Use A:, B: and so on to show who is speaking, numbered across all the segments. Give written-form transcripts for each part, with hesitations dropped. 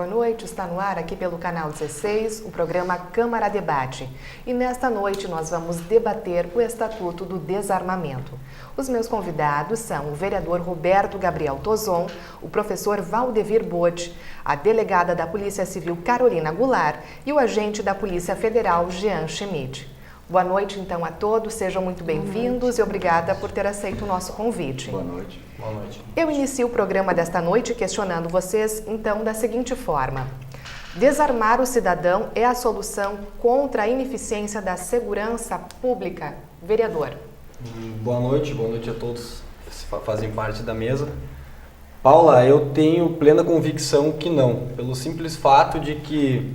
A: boa noite. Está no ar aqui pelo canal 16, o programa Câmara Debate. E nesta noite nós vamos debater o Estatuto do Desarmamento. Os meus convidados são o vereador Roberto Gabriel Tozon, o professor Valdevir Botti, a delegada da Polícia Civil Carolina Goulart e o agente da Polícia Federal Jean Schmidt. Boa noite, então, a todos. Sejam muito bem-vindos e obrigada por ter aceito o nosso convite.
B: Boa noite.
C: Boa noite.
A: Eu inicio o programa desta noite questionando vocês, então, da seguinte forma. Desarmar o cidadão é a solução contra a ineficiência da segurança pública? Vereador.
C: Boa noite a todos que fazem parte da mesa. Paula, eu tenho plena convicção que não, pelo simples fato de que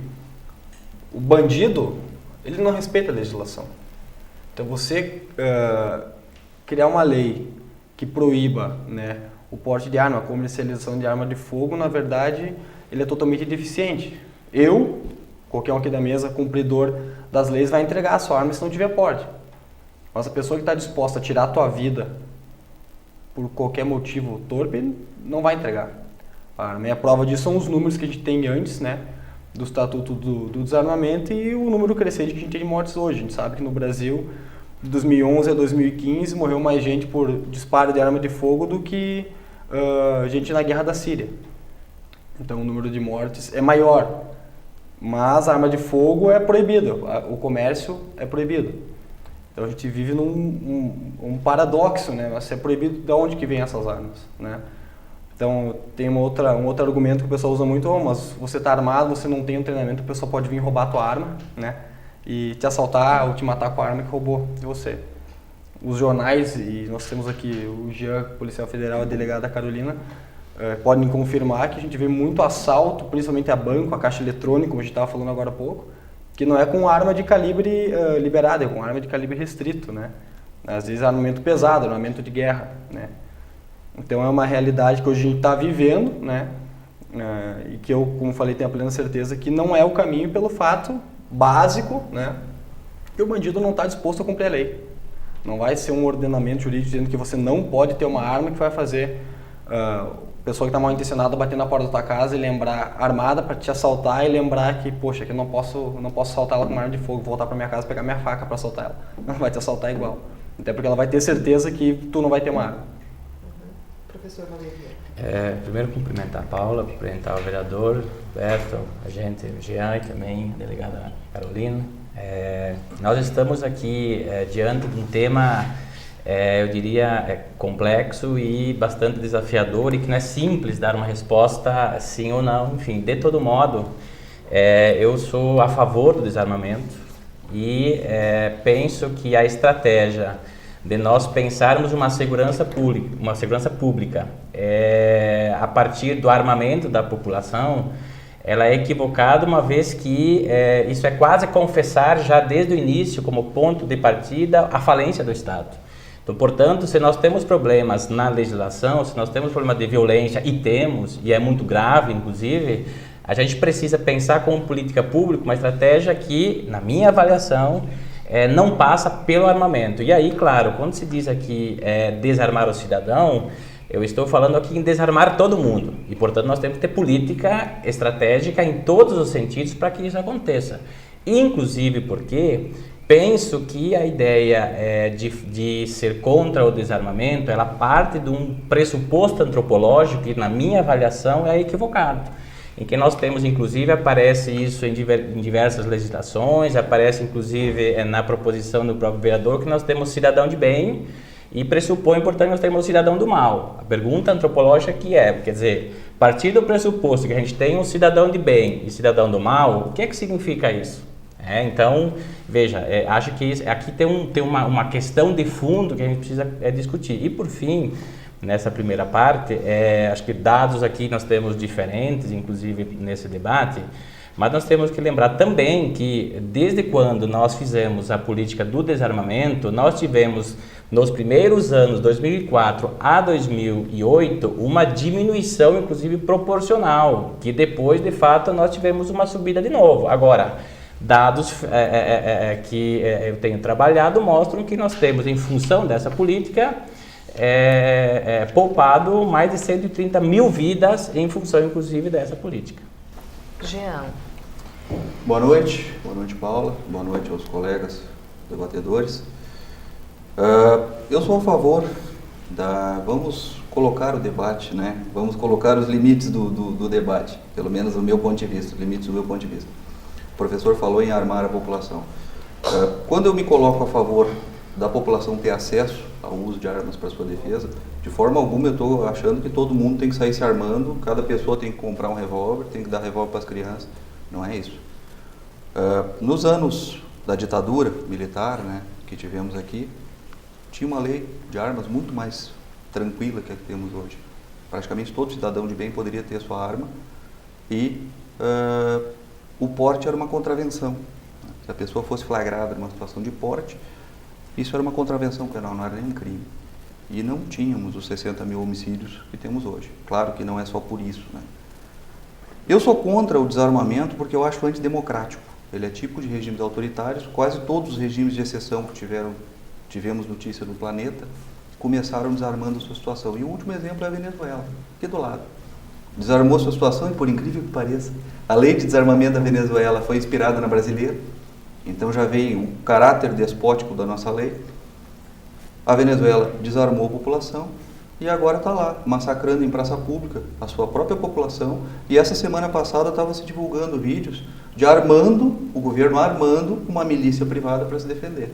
C: o bandido, ele não respeita a legislação. Então você criar uma lei que proíba, né, o porte de arma, a comercialização de arma de fogo, na verdade, ele é totalmente deficiente. Eu, qualquer um aqui da mesa, cumpridor das leis, vai entregar a sua arma se não tiver porte. Mas a pessoa que está disposta a tirar a tua vida por qualquer motivo torpe, não vai entregar a arma. E a prova disso são os números que a gente tem antes, né, do Estatuto do Desarmamento e o número crescente que a gente tem de mortes hoje. A gente sabe que no Brasil, de 2011 a 2015, morreu mais gente por disparo de arma de fogo do que gente na guerra da Síria. Então o número de mortes é maior, mas a arma de fogo é proibida, o comércio é proibido. Então a gente vive num paradoxo, né? Mas é proibido, de onde que vem essas armas, né? Então tem um outro argumento que o pessoal usa muito, mas você está armado, você não tem um treinamento, o pessoal pode vir roubar a tua arma, né? E te assaltar ou te matar com a arma que roubou de você. Os jornais, e nós temos aqui o Jean, policial federal, a delegada Carolina, podem confirmar que a gente vê muito assalto, principalmente a banco, a caixa eletrônica, como a gente estava falando agora há pouco, que não é com arma de calibre liberado, é com arma de calibre restrito, né? Às vezes armamento pesado, armamento de guerra, né? Então é uma realidade que hoje a gente está vivendo, né? E que eu, como falei, tenho a plena certeza que não é o caminho pelo fato básico, né? Que o bandido não está disposto a cumprir a lei. Não vai ser um ordenamento jurídico dizendo que você não pode ter uma arma que vai fazer pessoa que está mal intencionada bater na porta da tua casa e lembrar armada para te assaltar e lembrar que, poxa, que eu não posso assaltar ela com uma arma de fogo, voltar para minha casa pegar minha faca para assaltar ela. Não vai te assaltar igual. Até porque ela vai ter certeza que tu não vai ter uma arma.
A: Professor Valdevir.
B: Primeiro cumprimentar a Paula, cumprimentar o vereador, Roberto, a gente, o Jean e também a delegada Carolina. Nós estamos aqui diante de um tema, eu diria, complexo e bastante desafiador e que não é simples dar uma resposta sim ou não. Enfim, de todo modo, eu sou a favor do desarmamento e penso que a estratégia de nós pensarmos uma segurança pública a partir do armamento da população, ela é equivocada, uma vez que isso é quase confessar já desde o início, como ponto de partida, a falência do Estado. Então, portanto, se nós temos problemas na legislação, se nós temos problemas de violência, e é muito grave, inclusive, a gente precisa pensar como política pública uma estratégia que, na minha avaliação, não passa pelo armamento. E aí, claro, quando se diz aqui desarmar o cidadão, eu estou falando aqui em desarmar todo mundo. E, portanto, nós temos que ter política estratégica em todos os sentidos para que isso aconteça. Inclusive porque penso que a ideia de ser contra o desarmamento, ela parte de um pressuposto antropológico que, na minha avaliação, é equivocado. Em que nós temos, inclusive, aparece isso em diversas legislações, aparece, inclusive, na proposição do próprio vereador, que nós temos cidadão de bem e pressupõe, portanto, nós temos cidadão do mal. A pergunta antropológica quer dizer, a partir do pressuposto que a gente tem um cidadão de bem e cidadão do mal, o que é que significa isso? Então, veja, acho que aqui tem uma questão de fundo que a gente precisa discutir. E, por fim, nessa primeira parte, acho que dados aqui nós temos diferentes, inclusive nesse debate, mas nós temos que lembrar também que desde quando nós fizemos a política do desarmamento, nós tivemos nos primeiros anos, 2004 a 2008, uma diminuição inclusive proporcional, que depois de fato nós tivemos uma subida de novo. Agora, dados que eu tenho trabalhado mostram que nós temos, em função dessa política, poupado mais de 130 mil vidas em função, inclusive, dessa política.
A: Jean.
D: Boa noite Paula, boa noite aos colegas debatedores. Eu sou a favor vamos colocar o debate, né? Vamos colocar os limites do debate, pelo menos do meu ponto de vista, os limites do meu ponto de vista. O professor falou em armar a população. Quando eu me coloco a favor da população ter acesso ao uso de armas para sua defesa, de forma alguma eu estou achando que todo mundo tem que sair se armando, cada pessoa tem que comprar um revólver, tem que dar revólver para as crianças. Não é isso. Nos anos da ditadura militar, né, que tivemos aqui, tinha uma lei de armas muito mais tranquila que a que temos hoje. Praticamente todo cidadão de bem poderia ter a sua arma e o porte era uma contravenção. Se a pessoa fosse flagrada numa situação de porte, isso era uma contravenção penal, não era nem um crime. E não tínhamos os 60 mil homicídios que temos hoje. Claro que não é só por isso, né? Eu sou contra o desarmamento porque eu acho antidemocrático. Ele é típico de regimes autoritários. Quase todos os regimes de exceção que tivemos notícia no planeta começaram desarmando a sua situação. E o último exemplo é a Venezuela, aqui do lado. Desarmou a sua situação e, por incrível que pareça, a lei de desarmamento da Venezuela foi inspirada na brasileira. Então já veio o caráter despótico da nossa lei. A Venezuela desarmou a população e agora está lá, massacrando em praça pública a sua própria população. E essa semana passada estava se divulgando vídeos de o governo armando uma milícia privada para se defender.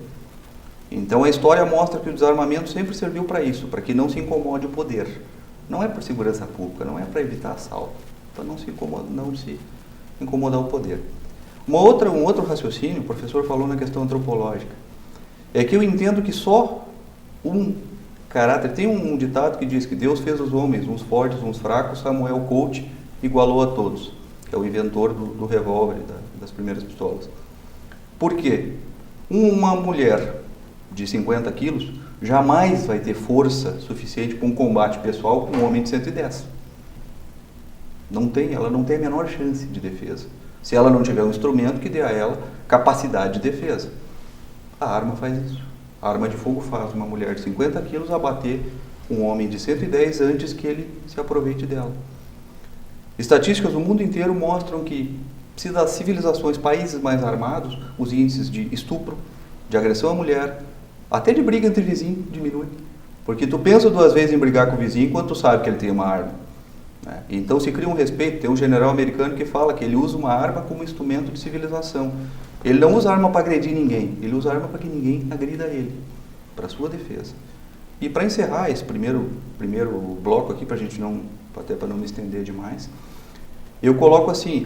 D: Então a história mostra que o desarmamento sempre serviu para isso, para que não se incomode o poder. Não é por segurança pública, não é para evitar assalto, para não se incomodar o poder. Um outro raciocínio, o professor falou na questão antropológica, é que eu entendo que só um caráter, tem um ditado que diz que Deus fez os homens, uns fortes, uns fracos, Samuel Colt igualou a todos, que é o inventor do revólver, das primeiras pistolas. Por quê? Uma mulher de 50 quilos jamais vai ter força suficiente para um combate pessoal com um homem de 110. Ela não tem a menor chance de defesa. Se ela não tiver um instrumento que dê a ela capacidade de defesa. A arma faz isso. A arma de fogo faz uma mulher de 50 quilos abater um homem de 110 antes que ele se aproveite dela. Estatísticas do mundo inteiro mostram que, se das civilizações, países mais armados, os índices de estupro, de agressão à mulher, até de briga entre vizinhos diminuem. Porque tu pensa duas vezes em brigar com o vizinho enquanto tu sabe que ele tem uma arma. Né? Então se cria um respeito. Tem um general americano que fala que ele usa uma arma como instrumento de civilização. Ele não usa arma para agredir ninguém, ele usa arma para que ninguém agrida ele, para sua defesa. E para encerrar esse primeiro bloco aqui, para a gente até para não me estender demais, eu coloco assim,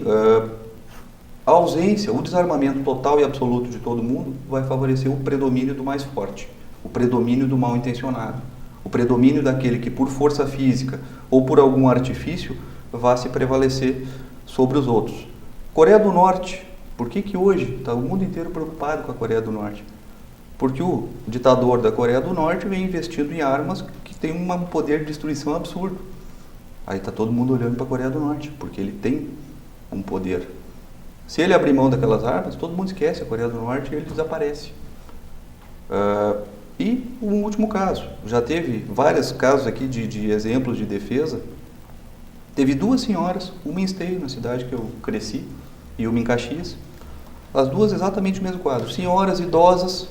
D: a ausência, o desarmamento total e absoluto de todo mundo vai favorecer o predomínio do mais forte, o predomínio do mal intencionado, o predomínio daquele que por força física ou por algum artifício vai se prevalecer sobre os outros. Coreia do Norte, por que hoje está o mundo inteiro preocupado com a Coreia do Norte? Porque o ditador da Coreia do Norte vem investindo em armas que têm um poder de destruição absurdo. Aí está todo mundo olhando para a Coreia do Norte, porque ele tem um poder. Se ele abrir mão daquelas armas, todo mundo esquece a Coreia do Norte e ele desaparece. E um último caso, já teve vários casos aqui de exemplos de defesa. Teve duas senhoras, uma em Esteio, na cidade que eu cresci, e uma em Caxias. As duas exatamente o mesmo quadro. Senhoras idosas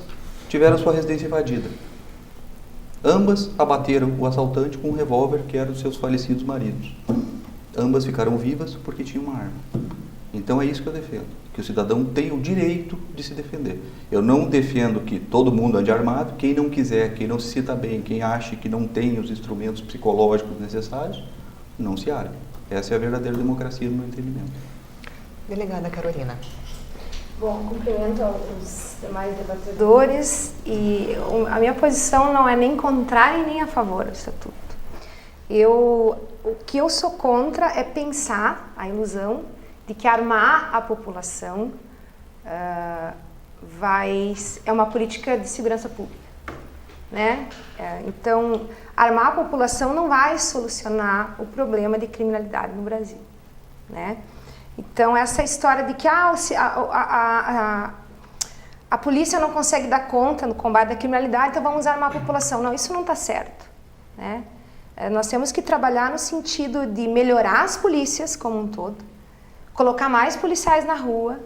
D: tiveram sua residência invadida. Ambas abateram o assaltante com um revólver que era dos seus falecidos maridos. Ambas ficaram vivas porque tinham uma arma. Então é isso que eu defendo, que o cidadão tem o direito de se defender. Eu não defendo que todo mundo ande armado. Quem não quiser, quem não se sinta bem, quem acha que não tem os instrumentos psicológicos necessários, não se arme. Essa é a verdadeira democracia no meu entendimento.
A: Delegada Carolina.
E: Bom, cumprimento os demais debatedores e a minha posição não é nem contrária e nem a favor do Estatuto. O que eu sou contra é pensar a ilusão de que armar a população é uma política de segurança pública, né? Então, armar a população não vai solucionar o problema de criminalidade no Brasil, né? Então, essa história de que a polícia não consegue dar conta no combate à criminalidade, então vamos armar a população. Não, isso não está certo, né? Nós temos que trabalhar no sentido de melhorar as polícias como um todo, colocar mais policiais na rua.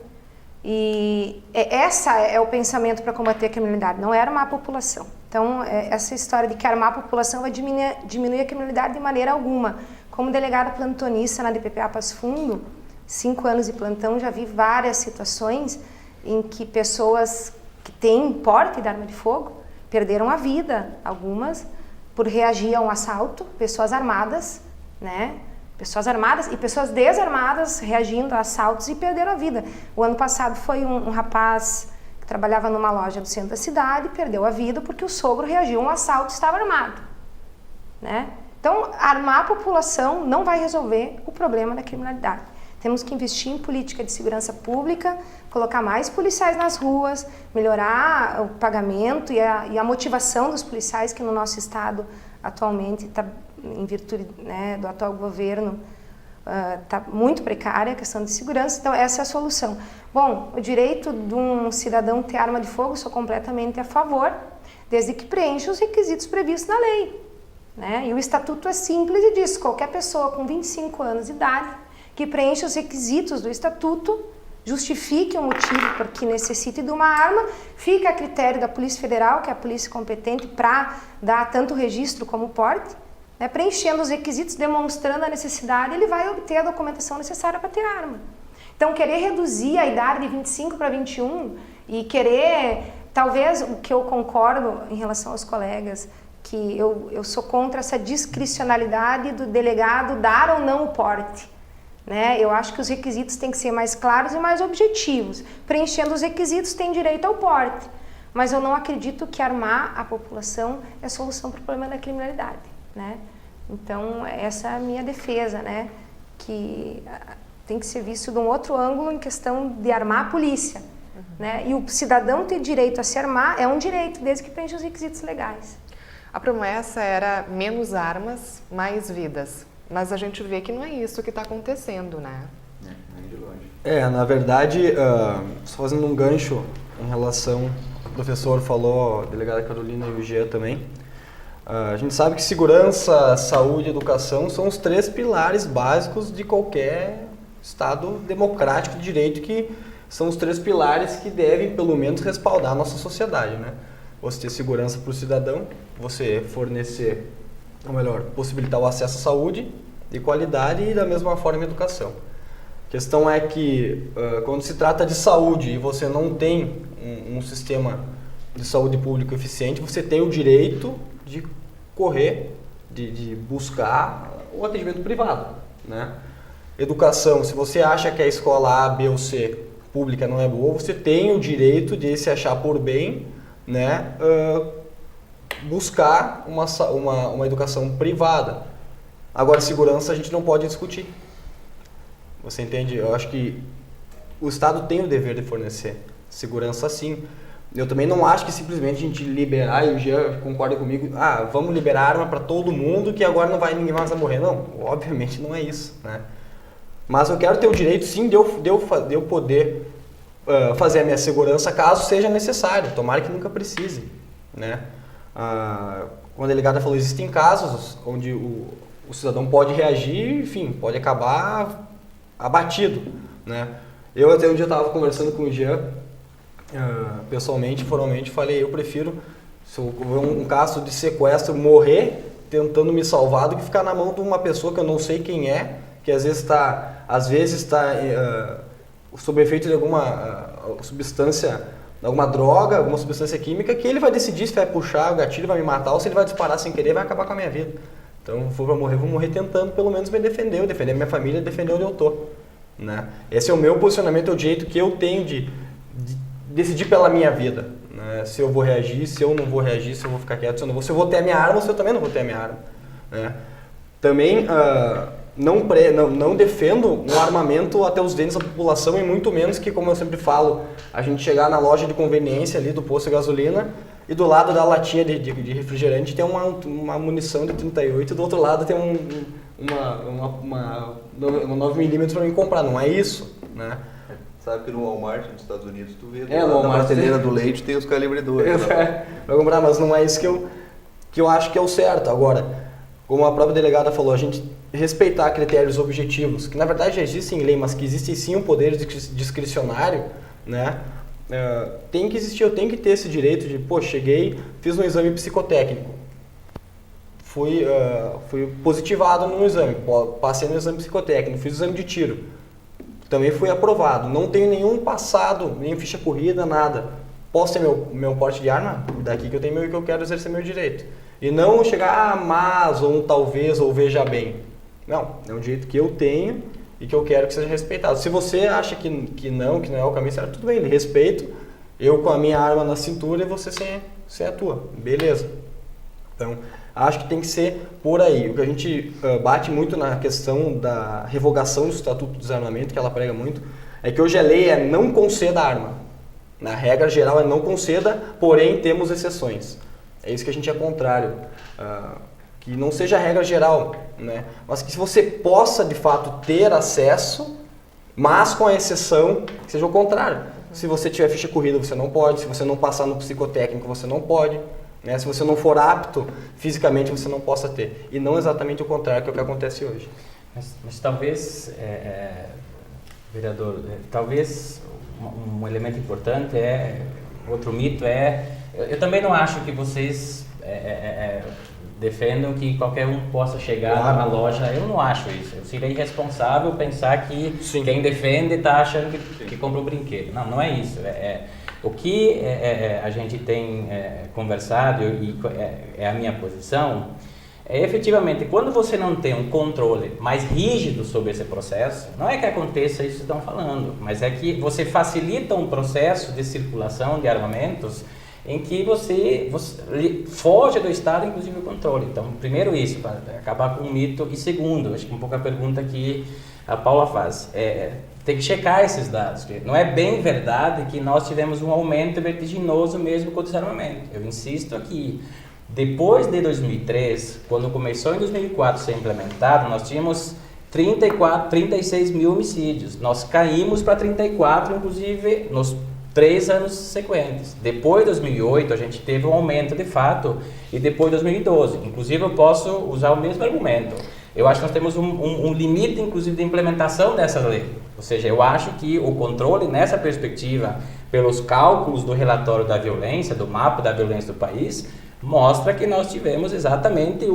E: E essa é o pensamento para combater a criminalidade, não é armar a população. Então, essa história de que armar a população vai diminuir a criminalidade de maneira alguma. Como delegada plantonista na DPPA Passo Fundo, 5 anos de plantão, já vi várias situações em que pessoas que têm porte de arma de fogo perderam a vida, algumas por reagir a um assalto, pessoas armadas, né? Pessoas armadas e pessoas desarmadas reagindo a assaltos e perderam a vida. O ano passado foi um rapaz que trabalhava numa loja do centro da cidade e perdeu a vida porque o sogro reagiu a um assalto e estava armado, né? Então, armar a população não vai resolver o problema da criminalidade. Temos que investir em política de segurança pública, colocar mais policiais nas ruas, melhorar o pagamento e a motivação dos policiais, que no nosso estado atualmente está, em virtude, né, do atual governo, está muito precária a questão de segurança. Então, essa é a solução. Bom, o direito de um cidadão ter arma de fogo, sou completamente a favor, desde que preencha os requisitos previstos na lei, né? E o estatuto é simples e diz: qualquer pessoa com 25 anos de idade que preencha os requisitos do estatuto, justifique o motivo por que necessite de uma arma, fica a critério da Polícia Federal, que é a polícia competente para dar tanto registro como porte, né? Preenchendo os requisitos, demonstrando a necessidade, ele vai obter a documentação necessária para ter arma. Então, querer reduzir a idade de 25 para 21 e querer, talvez, o que eu concordo em relação aos colegas, que eu sou contra essa discricionalidade do delegado dar ou não o porte, né? Eu acho que os requisitos têm que ser mais claros e mais objetivos. Preenchendo os requisitos, tem direito ao porte. Mas eu não acredito que armar a população é a solução para o problema da criminalidade, né? Então, essa é a minha defesa, né? Que tem que ser visto de um outro ângulo em questão de armar a polícia, né? E o cidadão ter direito a se armar é um direito, desde que preencha os requisitos legais.
A: A promessa era menos armas, mais vidas. Mas a gente vê que não é isso que está acontecendo, né?
D: Nem de longe.
C: Na verdade, só fazendo um gancho em relação ao que o professor falou, a delegada Carolina e o Jean também, a gente sabe que segurança, saúde e educação são os 3 pilares básicos de qualquer Estado democrático de direito, que são os 3 pilares que devem, pelo menos, respaldar a nossa sociedade, né? Você ter segurança para o cidadão, você fornecer, ou melhor, possibilitar o acesso à saúde de qualidade e da mesma forma a educação. A questão é que quando se trata de saúde e você não tem um sistema de saúde público eficiente, você tem o direito de correr, de buscar o atendimento privado, né? Educação, se você acha que a escola A, B ou C pública não é boa, você tem o direito de se achar por bem, né, buscar uma educação privada. Agora, segurança a gente não pode discutir. Você entende? Eu acho que o Estado tem o dever de fornecer segurança, sim. Eu também não acho que simplesmente a gente liberar, e o Jean concorda comigo, vamos liberar arma para todo mundo que agora ninguém mais vai morrer. Não, obviamente não é isso, né? Mas eu quero ter o direito, sim, de eu poder fazer a minha segurança caso seja necessário. Tomara que nunca precise, né? Como a delegada falou, existem casos onde o cidadão pode reagir, enfim, pode acabar abatido, né? Eu até um dia estava conversando com o Jean, pessoalmente, formalmente, falei, eu prefiro, se eu houver um caso de sequestro, morrer tentando me salvar do que ficar na mão de uma pessoa que eu não sei quem é, que às vezes está sob efeito de alguma substância, alguma droga, alguma substância química, que ele vai decidir se vai puxar o gatilho, vai me matar, ou se ele vai disparar sem querer, vai acabar com a minha vida. Então, se for para morrer, vou morrer tentando pelo menos me defender, defender minha família, defender onde eu estou, né? Esse é o meu posicionamento, é o jeito que eu tenho de decidir pela minha vida, né? Se eu vou reagir, se eu não vou reagir, se eu vou ficar quieto, se eu não vou, se eu vou ter a minha arma, ou se eu também não vou ter a minha arma, né? Também não defendo um armamento até os dentes da população, e muito menos que, como eu sempre falo, a gente chegar na loja de conveniência ali do posto de gasolina e do lado da latinha de refrigerante tem uma munição de 38 e do outro lado tem uma 9mm para mim comprar. Não é isso, né?
D: Sabe que no Walmart nos Estados Unidos tu vê
C: no
D: na prateleira do leite tem os calibre 2.
C: Para comprar, mas não é isso que eu acho que é o certo. Agora, como a própria delegada falou, a gente respeitar critérios objetivos, que na verdade já existem em lei, mas que existe sim um poder discricionário, né? Tem que existir, eu tenho que ter esse direito de, pô, cheguei, fiz um exame psicotécnico, fui positivado no exame, passei no exame psicotécnico, fiz o exame de tiro, também fui aprovado, não tenho nenhum passado, nem ficha corrida, nada. Posso ter meu porte de arma? Daqui que eu tenho que eu quero exercer meu direito. E não chegar mas, ou um talvez, ou veja bem. Não, é um direito que eu tenho e que eu quero que seja respeitado. Se você acha que não é o caminho certo, tudo bem, respeito. Eu com a minha arma na cintura e você sem a tua. Beleza. Então, acho que tem que ser por aí. O que a gente bate muito na questão da revogação do Estatuto do Desarmamento, que ela prega muito, é que hoje a lei é não conceda arma. Na regra geral é não conceda, porém temos exceções. É isso que a gente é contrário. Que não seja a regra geral, né? Mas que você possa de fato ter acesso, mas com a exceção que seja o contrário. Se você tiver ficha corrida, você não pode. Se você não passar no psicotécnico, você não pode. Né? Se você não for apto fisicamente, você não possa ter. E não exatamente o contrário, que é o que acontece hoje.
B: Mas talvez, vereador, talvez um elemento importante outro mito eu também não acho que vocês defendam que qualquer um possa chegar na loja, eu não acho isso. Eu seria irresponsável pensar que sim, quem defende está achando que compra um brinquedo. Não é isso. O que a gente tem conversado e é a minha posição efetivamente, quando você não tem um controle mais rígido sobre esse processo, não é que aconteça isso que estão falando, mas é que você facilita um processo de circulação de armamentos em que você foge do Estado, inclusive o controle. Então, primeiro isso, para acabar com o mito, e segundo, acho que um pouco a pergunta que a Paula faz, tem que checar esses dados. Não é bem verdade que nós tivemos um aumento vertiginoso mesmo com o desarmamento. Eu insisto aqui. Depois de 2003, quando começou em 2004 a ser implementado, nós tínhamos 36 mil homicídios. Nós caímos para 34, inclusive, nos 3 anos sequentes. Depois de 2008, a gente teve um aumento de fato, e depois de 2012. Inclusive, eu posso usar o mesmo argumento. Eu acho que nós temos um limite, inclusive, de implementação dessa lei. Ou seja, eu acho que o controle, nessa perspectiva, pelos cálculos do relatório da violência, do mapa da violência do país, mostra que nós tivemos exatamente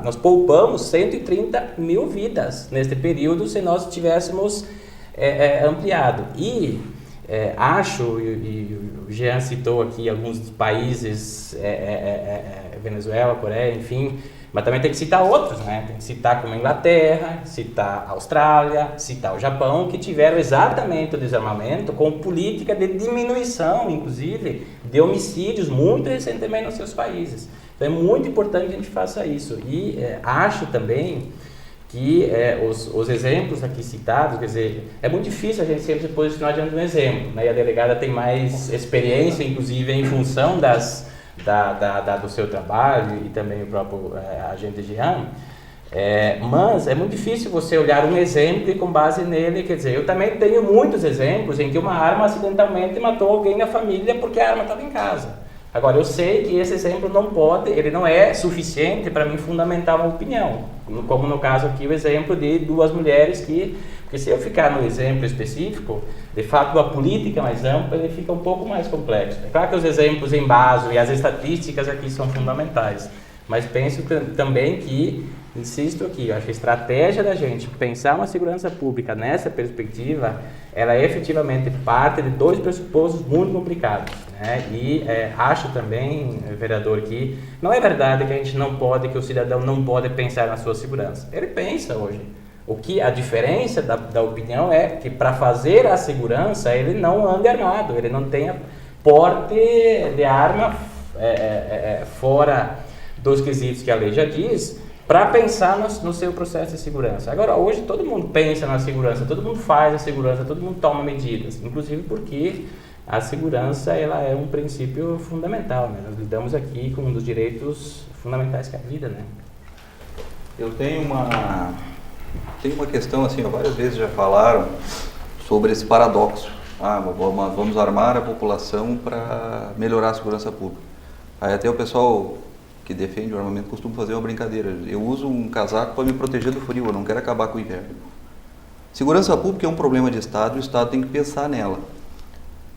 B: nós poupamos 130 mil vidas neste período se nós tivéssemos ampliado. E acho, e o Jean citou aqui alguns países, Venezuela, Coreia, enfim, mas também tem que citar outros, né? Tem que citar como a Inglaterra, citar a Austrália, citar o Japão, que tiveram exatamente o desarmamento com política de diminuição, inclusive, de homicídios muito recentemente nos seus países. Então é muito importante que a gente faça isso. E acho também que os exemplos aqui citados, quer dizer, é muito difícil a gente sempre se posicionar diante de um exemplo, né? E a delegada tem mais experiência, inclusive, em função do seu trabalho e também o próprio agente Jean, mas é muito difícil você olhar um exemplo e com base nele, quer dizer, eu também tenho muitos exemplos em que uma arma acidentalmente matou alguém na família porque a arma estava em casa. Agora, eu sei que esse exemplo ele não é suficiente para mim fundamentar uma opinião, como no caso aqui o exemplo de 2 mulheres porque se eu ficar no exemplo específico, de fato a política mais ampla ele fica um pouco mais complexo. É claro que os exemplos em base e as estatísticas aqui são fundamentais, mas penso também que, insisto aqui, eu acho que a estratégia da gente pensar uma segurança pública nessa perspectiva, ela efetivamente parte de 2 pressupostos muito complicados, né? E acho também, vereador, que não é verdade que que o cidadão não pode pensar na sua segurança. Ele pensa hoje. O que a diferença da opinião é que para fazer a segurança ele não ande armado, ele não tenha porte de arma fora dos quesitos que a lei já diz, para pensar no seu processo de segurança. Agora, hoje todo mundo pensa na segurança, todo mundo faz a segurança, todo mundo toma medidas, inclusive porque a segurança ela é um princípio fundamental, né? Nós lidamos aqui com um dos direitos fundamentais que é a vida, né?
D: Eu tenho uma questão, assim, várias vezes já falaram sobre esse paradoxo. Vamos armar a população para melhorar a segurança pública. Aí até o pessoal que defende o armamento costuma fazer uma brincadeira. Eu uso um casaco para me proteger do frio, eu não quero acabar com o inverno. Segurança pública é um problema de Estado, o Estado tem que pensar nela.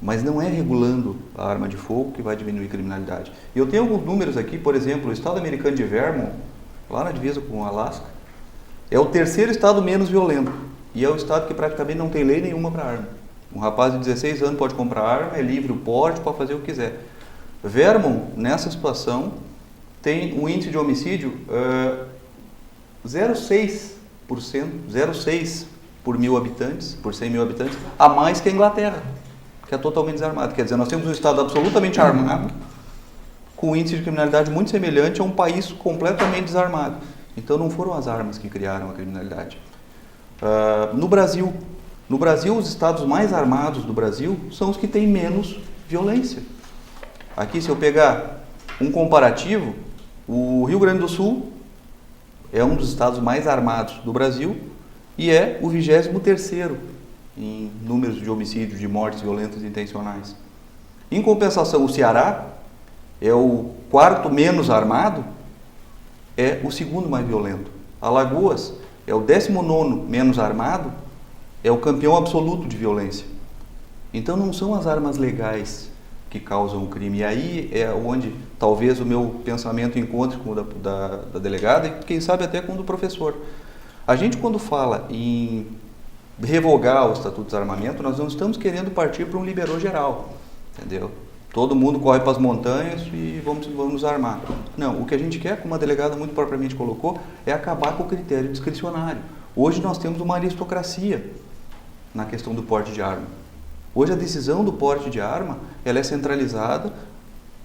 D: Mas não é regulando a arma de fogo que vai diminuir a criminalidade. Eu tenho alguns números aqui, por exemplo, o estado americano de Vermont, lá na divisa com o Alasca, é o terceiro estado menos violento. E é o estado que praticamente não tem lei nenhuma para arma. Um rapaz de 16 anos pode comprar arma, é livre o porte, pode fazer o que quiser. Vermont, nessa situação, tem um índice de homicídio 0,6% por 1.000 habitantes, por 100 mil habitantes, a mais que a Inglaterra, que é totalmente desarmado. Quer dizer, nós temos um estado absolutamente armado, com um índice de criminalidade muito semelhante a um país completamente desarmado. Então não foram as armas que criaram a criminalidade. No Brasil, os estados mais armados do Brasil são os que têm menos violência. Aqui, se eu pegar um comparativo, o Rio Grande do Sul é um dos estados mais armados do Brasil e é o 23º em números de homicídios, de mortes violentas intencionais. Em compensação, o Ceará é o 4º menos armado, é o 2º mais violento. Alagoas é o 19º menos armado, é o campeão absoluto de violência. Então não são as armas legais que causam o crime. E aí é onde talvez o meu pensamento encontre com o da delegada e quem sabe até com o do professor. A gente, quando fala em revogar o Estatuto de Desarmamento, nós não estamos querendo partir para um liberou geral, entendeu? Todo mundo corre para as montanhas e vamos nos armar. Não, o que a gente quer, como a delegada muito propriamente colocou, é acabar com o critério discricionário. Hoje nós temos uma aristocracia na questão do porte de arma. Hoje a decisão do porte de arma, ela é centralizada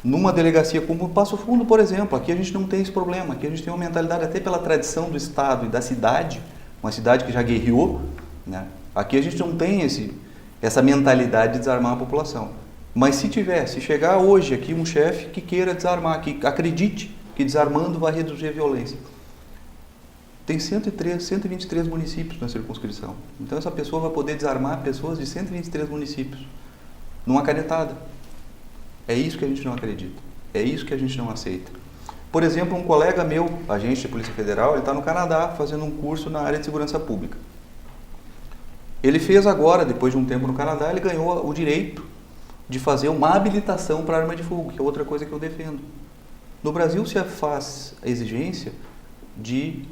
D: numa delegacia como Passo Fundo, por exemplo. Aqui a gente não tem esse problema, aqui a gente tem uma mentalidade até pela tradição do Estado e da cidade, uma cidade que já guerreou, né? Aqui a gente não tem essa mentalidade de desarmar a população. Mas se chegar hoje aqui um chefe que queira desarmar, que acredite que desarmando vai reduzir a violência. Tem 123 municípios na circunscrição. Então essa pessoa vai poder desarmar pessoas de 123 municípios numa canetada. É isso que a gente não acredita. É isso que a gente não aceita. Por exemplo, um colega meu, agente de Polícia Federal, ele está no Canadá fazendo um curso na área de segurança pública. Ele fez agora, depois de um tempo no Canadá, ele ganhou o direito de fazer uma habilitação para arma de fogo, que é outra coisa que eu defendo. No Brasil se faz a exigência de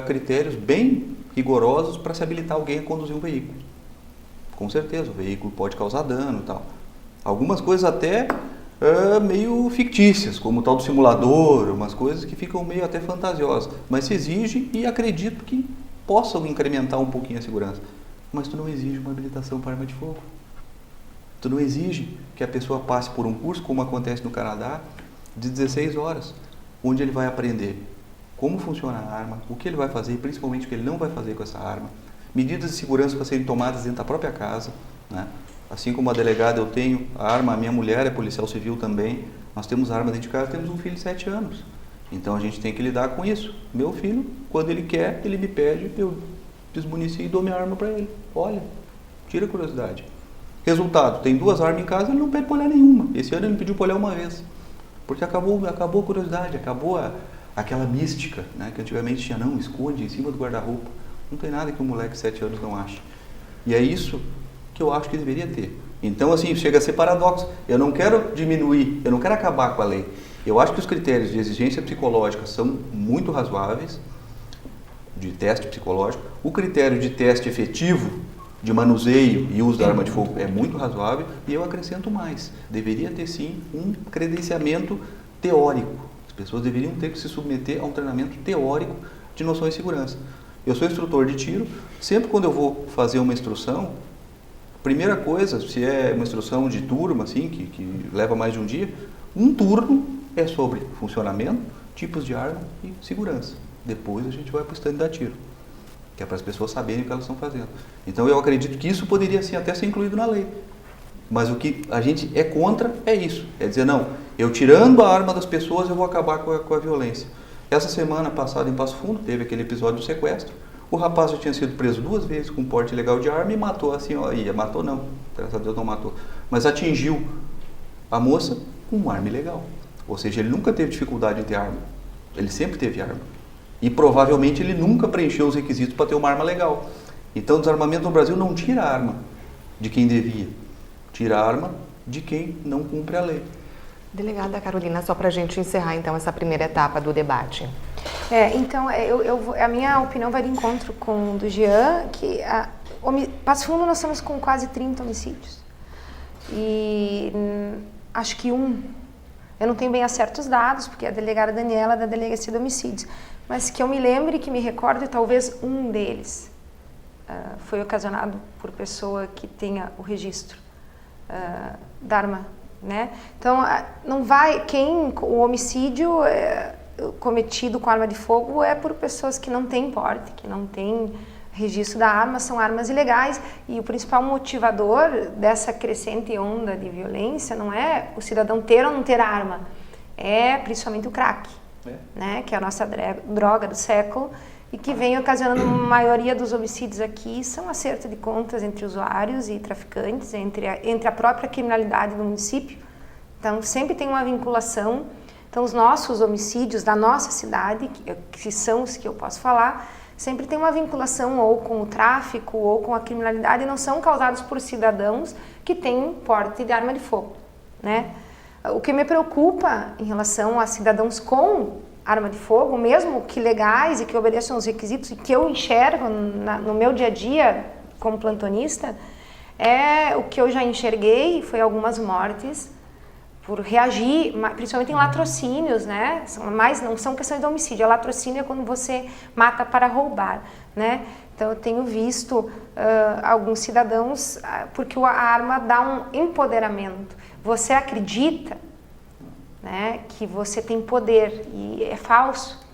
D: critérios bem rigorosos para se habilitar alguém a conduzir um veículo. Com certeza, o veículo pode causar dano e tal. Algumas coisas até meio fictícias, como o tal do simulador, umas coisas que ficam meio até fantasiosas. Mas se exige e acredito que possam incrementar um pouquinho a segurança. Mas tu não exige uma habilitação para arma de fogo. Tu não exige que a pessoa passe por um curso, como acontece no Canadá, de 16 horas, onde ele vai aprender como funciona a arma, o que ele vai fazer, principalmente o que ele não vai fazer com essa arma, medidas de segurança para serem tomadas dentro da própria casa, né? Assim como a delegada eu tenho a arma, a minha mulher é policial civil também, nós temos arma dentro de casa, temos um filho de 7 anos. Então a gente tem que lidar com isso. Meu filho, quando ele quer, ele me pede, eu desmunicio e dou minha arma para ele. Olha, tira a curiosidade. Resultado, tem 2 armas em casa, ele não pede para olhar nenhuma. Esse ano ele me pediu para olhar uma vez. Porque acabou a curiosidade, acabou aquela mística, né? Que antigamente tinha, não, esconde em cima do guarda-roupa. Não tem nada que um moleque de 7 anos não ache. E é isso que eu acho que deveria ter. Então, assim, chega a ser paradoxo. Eu não quero diminuir, eu não quero acabar com a lei. Eu acho que os critérios de exigência psicológica são muito razoáveis, de teste psicológico. O critério de teste efetivo, de manuseio e uso da arma de fogo é muito razoável. E eu acrescento mais. Deveria ter, sim, um credenciamento teórico. As pessoas deveriam ter que se submeter a um treinamento teórico de noções de segurança. Eu sou instrutor de tiro. Sempre quando eu vou fazer uma instrução, primeira coisa, se é uma instrução de turma, assim, que leva mais de um dia, um turno é sobre funcionamento, tipos de arma e segurança. Depois a gente vai para o stand da tiro, que é para as pessoas saberem o que elas estão fazendo. Então eu acredito que isso poderia assim, até ser incluído na lei. Mas o que a gente é contra é isso. É dizer, não, eu tirando a arma das pessoas eu vou acabar com a violência. Essa semana passada em Passo Fundo teve aquele episódio do sequestro. O rapaz já tinha sido preso 2 vezes com porte ilegal de arma e matou a senhora. Matou não, graças a Deus não matou. Mas atingiu a moça com uma arma ilegal. Ou seja, ele nunca teve dificuldade em ter arma. Ele sempre teve arma. E provavelmente ele nunca preencheu os requisitos para ter uma arma legal. Então o desarmamento no Brasil não tira a arma de quem devia. Tira a arma de quem não cumpre a lei.
A: Delegada Carolina, só para a gente encerrar então essa primeira etapa do debate.
E: Então, a minha opinião vai de encontro com o do Jean, que Passo Fundo nós estamos com quase 30 homicídios. E acho que eu não tenho bem certos dados, porque a delegada Daniela é da Delegacia de Homicídios, mas que eu me lembre, que me recorde, talvez um deles foi ocasionado por pessoa que tenha o registro da arma, né? Então, o homicídio cometido com arma de fogo é por pessoas que não têm porte, que não têm registro da arma, são armas ilegais, e o principal motivador dessa crescente onda de violência não é o cidadão ter ou não ter arma, é principalmente o crack, né? Que é a nossa droga do século, e que vem ocasionando a maioria dos homicídios aqui, são acerto de contas entre usuários e traficantes, entre a própria criminalidade do município. Então, sempre tem uma vinculação. Então, os nossos homicídios da nossa cidade, que são os que eu posso falar, sempre tem uma vinculação ou com o tráfico ou com a criminalidade, e não são causados por cidadãos que têm porte de arma de fogo, né? O que me preocupa em relação a cidadãos com arma de fogo, mesmo que legais e que obedeçam aos requisitos, e que eu enxergo no meu dia a dia como plantonista, o que eu já enxerguei foi algumas mortes por reagir, principalmente em latrocínios, né? Mas não são questões de homicídio, latrocínio é quando você mata para roubar, né? Então eu tenho visto alguns cidadãos, porque a arma dá um empoderamento. Você acredita, né, que você tem poder, e é falso,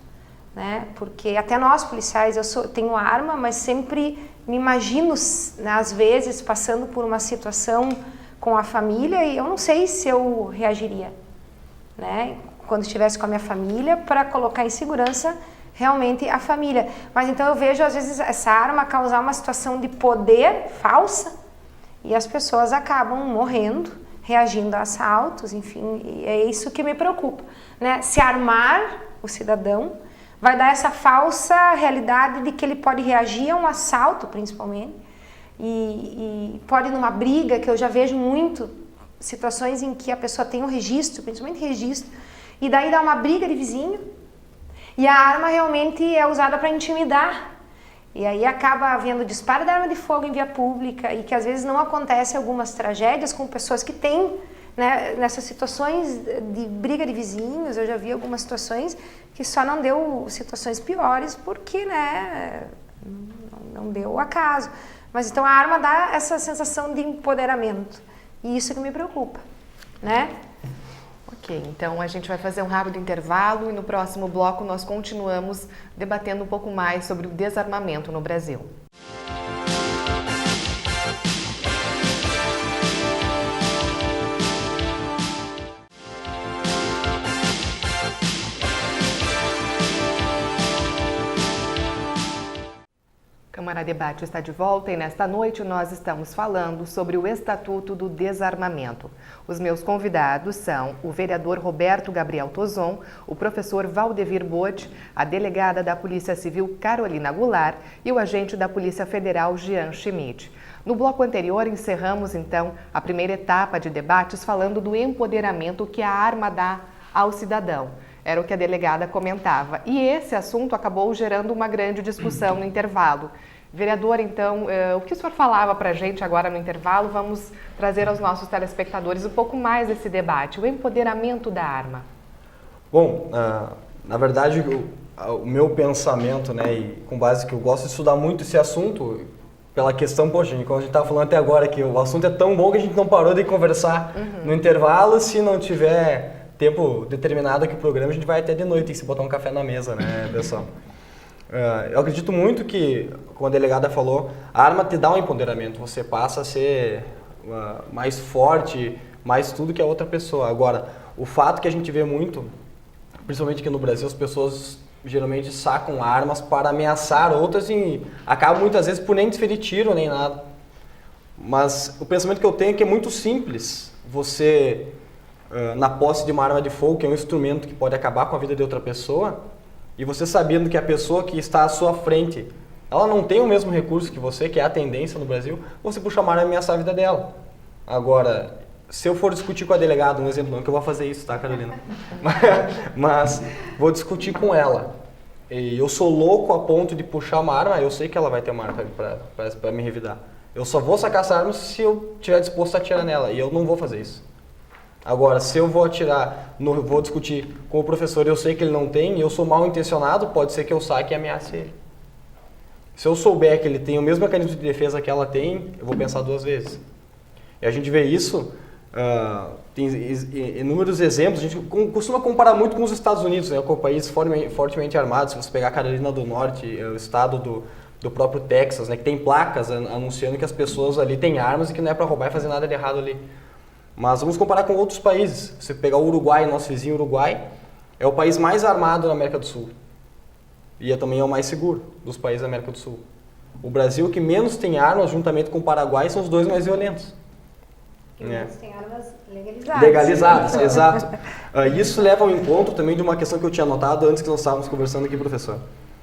E: né? Porque até nós policiais, tenho arma, mas sempre me imagino, né, às vezes passando por uma situação com a família, e eu não sei se eu reagiria, né, quando estivesse com a minha família, para colocar em segurança realmente a família. Mas então eu vejo às vezes essa arma causar uma situação de poder falsa, e as pessoas acabam morrendo, reagindo a assaltos, enfim, e é isso que me preocupa, né? Se armar o cidadão vai dar essa falsa realidade de que ele pode reagir a um assalto, principalmente, e pode numa briga, que eu já vejo muito situações em que a pessoa tem um registro, principalmente registro, e daí dá uma briga de vizinho, e a arma realmente é usada para intimidar. E aí acaba havendo disparo de arma de fogo em via pública, e que às vezes não acontece algumas tragédias com pessoas que têm, né, nessas situações de briga de vizinhos. Eu já vi algumas situações que só não deu situações piores porque, né, não deu acaso. Mas então a arma dá essa sensação de empoderamento, e isso que me preocupa, né?
A: Ok, então a gente vai fazer um rápido intervalo, e no próximo bloco nós continuamos debatendo um pouco mais sobre o desarmamento no Brasil. Câmara Debate está de volta, e nesta noite nós estamos falando sobre o Estatuto do Desarmamento. Os meus convidados são o vereador Roberto Gabriel Tozon, o professor Valdevir Bode, a delegada da Polícia Civil Carolina Goulart e o agente da Polícia Federal Jean Schmidt. No bloco anterior encerramos então a primeira etapa de debates falando do empoderamento que a arma dá ao cidadão. Era o que a delegada comentava. E esse assunto acabou gerando uma grande discussão no intervalo. Vereador, então, o que o senhor falava para a gente agora no intervalo? Vamos trazer aos nossos telespectadores um pouco mais desse debate, o empoderamento da arma.
C: Bom, na verdade, o meu pensamento, né, e com base que eu gosto de estudar muito esse assunto, pela questão, poxa, como a gente estava falando até agora, que o assunto é tão bom que a gente não parou de conversar no intervalo. Se não tiver tempo determinado aqui o programa, a gente vai até de noite, se botar um café na mesa, né, pessoal? Eu acredito muito que, como a delegada falou, a arma te dá um empoderamento, você passa a ser mais forte, mais tudo que a outra pessoa. Agora, o fato que a gente vê muito, principalmente aqui no Brasil, as pessoas geralmente sacam armas para ameaçar outras e acabam muitas vezes por nem desferir tiro nem nada. Mas o pensamento que eu tenho é que é muito simples você na posse de uma arma de fogo, que é um instrumento que pode acabar com a vida de outra pessoa, e você sabendo que a pessoa que está à sua frente, ela não tem o mesmo recurso que você, que é a tendência no Brasil, você puxa uma arma e ameaçar a vida dela. Agora, se eu for discutir com a delegada, um exemplo, não que eu vou fazer isso, tá, Carolina? Mas vou discutir com ela. E eu sou louco a ponto de puxar uma arma, eu sei que ela vai ter uma arma para me revidar. Eu só vou sacar essa arma se eu estiver disposto a atirar nela, e eu não vou fazer isso. Agora, se eu vou atirar, vou discutir com o professor e eu sei que ele não tem, e eu sou mal intencionado, pode ser que eu saque e ameace ele. Se eu souber que ele tem o mesmo mecanismo de defesa que ela tem, eu vou pensar 2 vezes. E a gente vê isso, tem inúmeros exemplos, a gente costuma comparar muito com os Estados Unidos, né, com países fortemente armados. Se você pegar a Carolina do Norte, o estado do próprio Texas, né, que tem placas anunciando que as pessoas ali têm armas e que não é para roubar e fazer nada de errado ali. Mas vamos comparar com outros países. Você pegar o Uruguai, nosso vizinho Uruguai, é o país mais armado na América do Sul. E também é o mais seguro dos países da América do Sul. O Brasil, que menos tem armas, juntamente com o Paraguai, são os 2 mais violentos.
E: Menos tem armas legalizadas.
C: Legalizadas, exato. Isso leva ao encontro também de uma questão que eu tinha notado antes que nós estávamos conversando aqui, professor.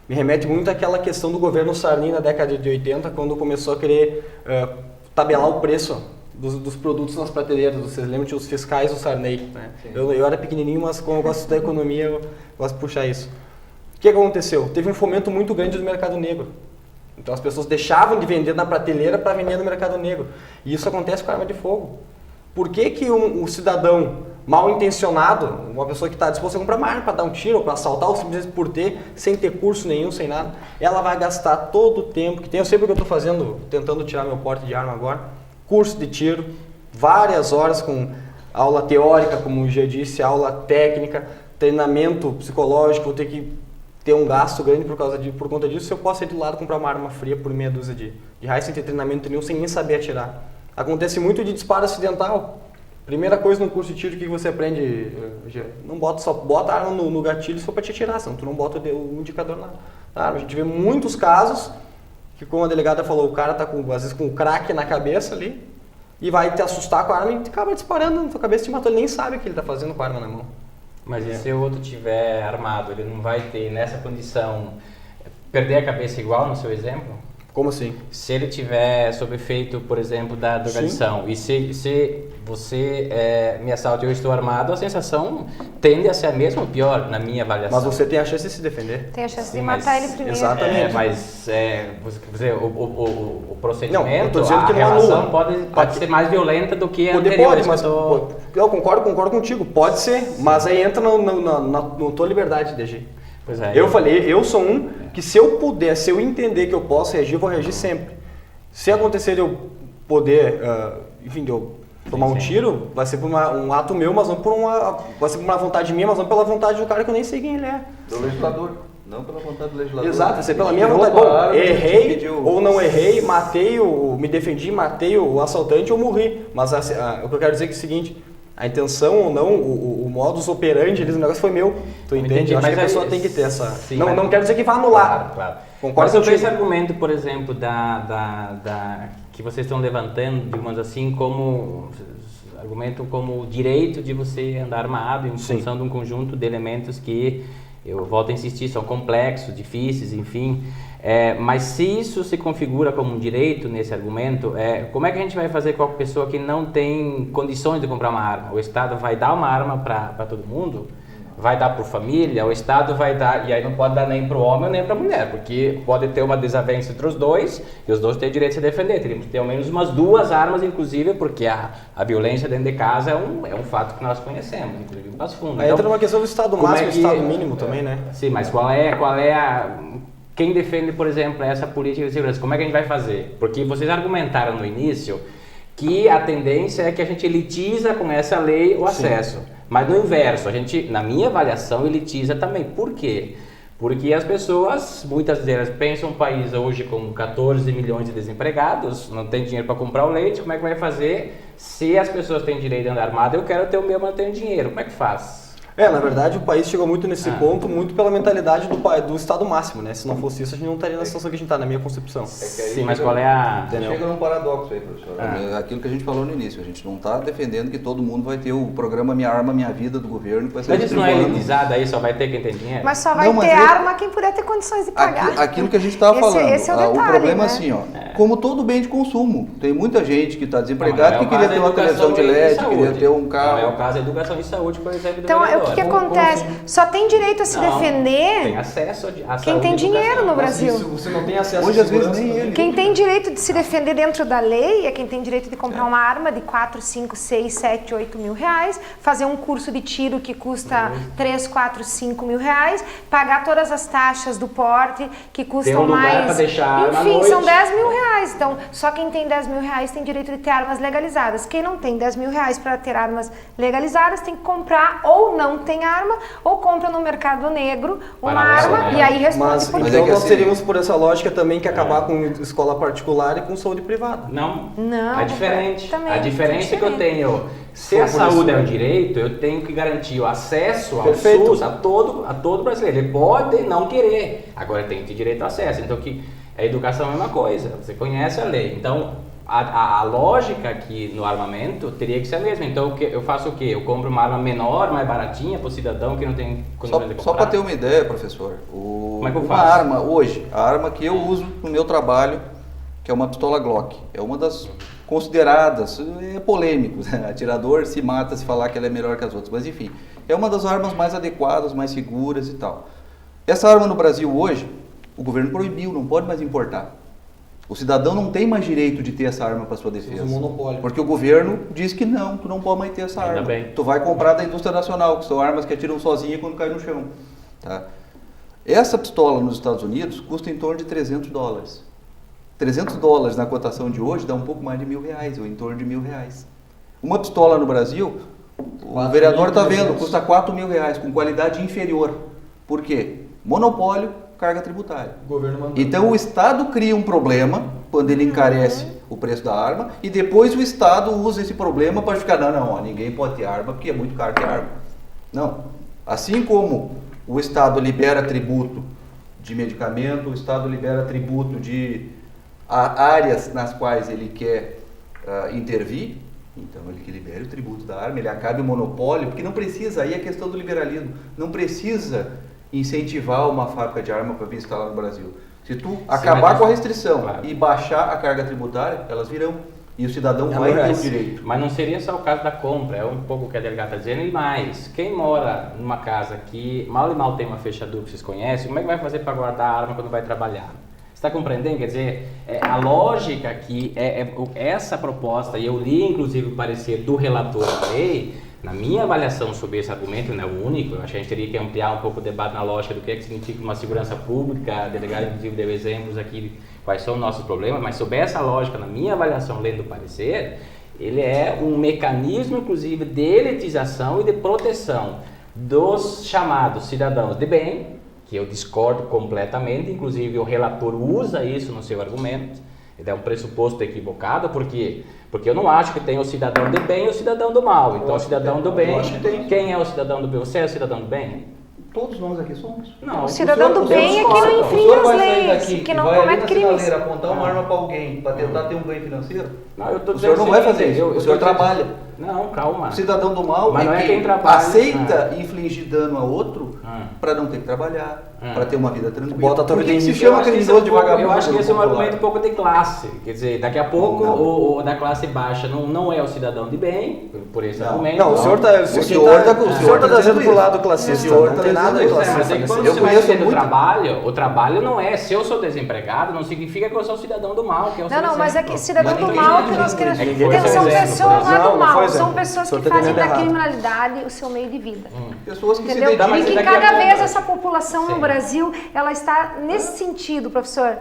C: Me remete muito àquela questão do governo Sarney na década de 80, quando começou a querer tabelar o preço dos produtos nas prateleiras. Vocês lembram que os fiscais do Sarney, né? Eu era pequenininho, mas como eu gosto da economia, eu gosto de puxar isso. O que aconteceu? Teve um fomento muito grande do mercado negro. Então as pessoas deixavam de vender na prateleira para vender no mercado negro. E isso acontece com a arma de fogo. Por que um cidadão mal intencionado, uma pessoa que está disposta a comprar uma arma para dar um tiro, para assaltar, ou simplesmente por ter, sem ter curso nenhum, sem nada, ela vai gastar todo o tempo que tem. Eu sei porque eu estou fazendo, tentando tirar meu porte de arma agora, curso de tiro, várias horas com aula teórica, como o Gia disse, aula técnica, treinamento psicológico, vou ter que ter um gasto grande por conta disso. Se eu posso ir do lado comprar uma arma fria por meia dúzia de reais sem ter treinamento nenhum, sem nem saber atirar. Acontece muito de disparo acidental. Primeira coisa no curso de tiro que você aprende, não bota a arma no gatilho se for para te atirar, senão tu não bota o indicador na arma. A gente vê muitos casos que, como a delegada falou, o cara está às vezes com um crack na cabeça ali e vai te assustar com a arma e acaba disparando na tua cabeça e te matou. Ele nem sabe o que ele está fazendo com a arma na mão.
B: Mas e se o outro estiver armado, ele não vai ter, nessa condição, perder a cabeça igual no seu exemplo?
C: Como assim?
B: Se ele tiver sob efeito, por exemplo, da drogadição, e se você me assalta e eu estou armado, a sensação tende a ser a mesma ou pior, na minha avaliação.
C: Mas você tem a chance de se defender.
E: Tem a chance de matar ele primeiro.
C: Exatamente.
B: O procedimento,
C: não, eu tô dizendo que
B: a
C: não
B: relação pode ser mais violenta do que a anterior.
C: Pode, mas eu concordo contigo, pode ser, mas aí entra na tua liberdade, DG.
B: Pois é,
C: eu falei, eu sou um que se eu entender que eu posso reagir, eu vou reagir sempre. Se acontecer de eu poder, de eu tomar um tiro, vai ser por um ato meu, mas não vai ser por uma vontade minha, mas não pela vontade do cara que eu nem sei quem ele é.
D: Do legislador, não pela vontade do legislador.
C: Exato, vai ser pela minha vontade. Bom, errei ou não errei, me defendi, matei o assaltante ou morri. Mas o que eu quero dizer é que é o seguinte, a intenção ou não, o modus operandi ali do negócio foi meu, tu entende? Eu acho que a pessoa tem que ter essa...
B: Sim,
C: não quero dizer que vá anular.
B: Claro.
C: Concordo
B: sobre
C: contigo.
B: esse argumento, por exemplo, que vocês estão levantando, digamos assim, como argumento como o direito de você andar armado em função de um conjunto de elementos que, eu volto a insistir, são complexos, difíceis, enfim... mas se isso se configura como um direito nesse argumento, como é que a gente vai fazer com a pessoa que não tem condições de comprar uma arma? O Estado vai dar uma arma para todo mundo? Vai dar por família? O Estado vai dar, e aí não pode dar nem para o homem nem para a mulher, porque pode ter uma desavença entre os dois, e os dois têm direito de se defender. Teríamos que ter ao menos umas 2 armas, inclusive, porque a violência dentro de casa é um fato que nós conhecemos, inclusive no Passo Fundo.
C: Aí entra uma questão do Estado máximo e do Estado mínimo também, né?
B: Sim, mas qual é a... Quem defende, por exemplo, essa política de segurança? Como é que a gente vai fazer? Porque vocês argumentaram no início que a tendência é que a gente elitiza com essa lei o acesso. Mas no inverso, a gente, na minha avaliação, elitiza também. Por quê? Porque as pessoas, muitas delas, pensam um país hoje com 14 milhões de desempregados, não tem dinheiro para comprar o leite, como é que vai fazer? Se as pessoas têm direito de andar armado, eu quero ter o meu, mas não tenho dinheiro. Como é que faz?
C: Na verdade, o país chegou muito nesse ponto, muito pela mentalidade do Estado máximo, né? Se não fosse isso, a gente não estaria na situação que a gente está, na minha concepção.
B: Sim, mas qual é a...
D: Chega num paradoxo aí, professor. Aquilo que a gente falou no início, a gente não está defendendo que todo mundo vai ter o programa Minha Arma Minha Vida do governo. Que vai ser
B: Mas isso não é elitizado aí, só vai ter quem tem dinheiro?
E: Mas só vai ter arma quem puder ter condições de pagar.
D: Aquilo que a gente estava falando.
E: Esse é o detalhe,
D: o problema
E: né?
D: é assim, como todo bem de consumo, tem muita gente que está desempregada que queria ter uma televisão de LED, queria ter um carro.
B: Não é o caso da educação e saúde, por exemplo, do
E: Então,
B: vereador.
E: o que acontece? Só tem direito a se defender
B: tem acesso à
E: quem
B: saúde
E: tem
B: e
E: dinheiro
B: educação.
E: no Brasil.
C: Se você não tem acesso
D: Hoje,
C: à
D: às vezes,
C: segurança,
D: nem ele.
E: Quem tem direito de se defender dentro da lei é quem tem direito de comprar uma arma de 4, 5, 6, 7, 8 mil reais, fazer um curso de tiro que custa 3, 4, 5 mil reais, pagar todas as taxas do porte que custam
B: um lugar
E: mais.
B: pra deixar a arma à
E: Enfim,
B: noite.
E: são 10 mil reais. Então, só quem tem 10 mil reais tem direito de ter armas legalizadas. Quem não tem 10 mil reais para ter armas legalizadas tem que comprar ou não tem arma, ou compra no mercado negro uma
B: Paralelo,
E: arma
B: né?
E: e aí responde
C: Mas
E: por
C: então
D: é que
C: nós
D: assim-
C: teríamos por essa lógica também que acabar com escola particular e com saúde privada.
B: Não,
E: Não,
B: é diferente.
E: também,
B: A diferença é que eu
E: diferente.
B: tenho, se a saúde é um direito, eu tenho que garantir o acesso ao
C: Perfeito.
B: SUS a todo brasileiro. Ele pode não querer, agora tem que ter direito ao acesso. Então, que a educação é a mesma coisa, você conhece a lei. Então, a lógica aqui no armamento teria que ser a mesma. Então, eu faço o quê? Eu compro uma arma menor, mais baratinha para o cidadão que não tem condições de comprar.
D: Só para ter uma ideia, professor,
B: Como é que eu
D: uma
B: faço?
D: arma hoje, a arma que eu uso no meu trabalho, que é uma pistola Glock, é uma das consideradas, é polêmico, né? Atirador se mata se falar que ela é melhor que as outras, mas enfim, é uma das armas mais adequadas, mais seguras e tal. Essa arma no Brasil hoje, o governo proibiu, não pode mais importar. O cidadão não tem mais direito de ter essa arma para sua defesa.
C: Um monopólio.
D: Porque o governo diz que não, tu não pode mais ter essa
B: Ainda
D: arma.
B: bem.
D: Tu vai comprar da indústria nacional, que são armas que atiram sozinha quando cai no chão. Tá? Essa pistola nos Estados Unidos custa em torno de $300. $300 na cotação de hoje dá um pouco mais de R$1.000, ou em torno de R$1.000. Uma pistola no Brasil, o vereador está vendo, custa R$4.000, com qualidade inferior. Por quê? Monopólio, carga tributária.
C: O governo mandou.
D: Então o Estado cria um problema quando ele encarece o preço da arma e depois o Estado usa esse problema para ficar, não, ninguém pode ter arma porque é muito caro ter arma. Não. Assim como o Estado libera tributo de medicamento, o Estado libera tributo de áreas nas quais ele quer intervir, então ele que libere o tributo da arma, ele acabe o monopólio, porque não precisa, aí é questão do liberalismo, não precisa incentivar uma fábrica de arma para vir instalar no Brasil. Se tu acabar com a restrição e baixar a carga tributária, elas virão. E o cidadão vai ter o direito.
B: Mas não seria só o caso da compra, é um pouco o que a delegada está dizendo. E mais, quem mora numa casa que mal e mal tem uma fechadura que vocês conhecem, como é que vai fazer para guardar a arma quando vai trabalhar? Você está compreendendo? Quer dizer, a lógica aqui essa proposta, e eu li inclusive o parecer do relator da lei. Na minha avaliação sobre esse argumento, não é o único, eu acho que a gente teria que ampliar um pouco o debate na lógica do que significa uma segurança pública. A delegada, inclusive, deu exemplos aqui de quais são os nossos problemas, mas sobre essa lógica, na minha avaliação, lendo o parecer, ele é um mecanismo, inclusive, de elitização e de proteção dos chamados cidadãos de bem, que eu discordo completamente, inclusive o relator usa isso no seu argumento. Ele é um pressuposto equivocado, porque eu não acho que tem o cidadão do bem e o cidadão do mal. Então, o cidadão do bem, quem é o cidadão do bem? Você é o cidadão do bem?
D: Todos nós aqui somos.
B: Não.
E: O cidadão do bem é que não infringe as leis, que não comete crimes.
D: Apontar uma arma para alguém para tentar ter um ganho financeiro?
B: Não, eu tô
D: O senhor não vai fazer isso, o senhor trabalha.
B: Não, calma.
D: O cidadão do mal
B: Mas não é
D: quem
B: quem trabalha.
D: aceita infligir dano a outro para não ter que trabalhar, para ter uma vida tranquila.
C: Bota a tua
D: Por que
C: vida
D: que
C: em
D: se
C: dia?
D: chama criminoso de vagabundo?
B: Eu acho que esse é um
D: popular?
B: argumento um pouco de classe. Quer dizer, daqui a pouco o da classe baixa não é o cidadão de bem, por esse argumento.
C: Não, o senhor está trazendo para o lado classista. Não tem nada de
B: Mas é
C: classista.
B: que quando
D: Eu
B: você vai
D: conheço
B: dizer do
D: muito-
B: o trabalho não é, se eu sou desempregado, não significa que eu sou cidadão do mal, que é o seu
E: Não, mas é
B: exemplo.
E: que cidadão
D: Mas
E: do
D: ninguém
E: mal
D: tá
E: que nós
D: dizendo
E: queremos.
B: isso. É que foi
E: São
B: seu exemplo,
E: pessoas, não é
C: Não,
E: do
C: não foi
E: mal,
C: exemplo.
E: são pessoas
C: O senhor
E: que
C: tá
E: fazem da
C: entendendo errado.
E: criminalidade o seu meio de vida.
D: Pessoas que
E: Entendeu?
D: se
B: Tá,
D: dedicam.
B: mas
E: E que
B: daqui a
E: cada
B: pouco-
E: vez essa população no
B: Sim.
E: Brasil, ela está nesse sentido, professor,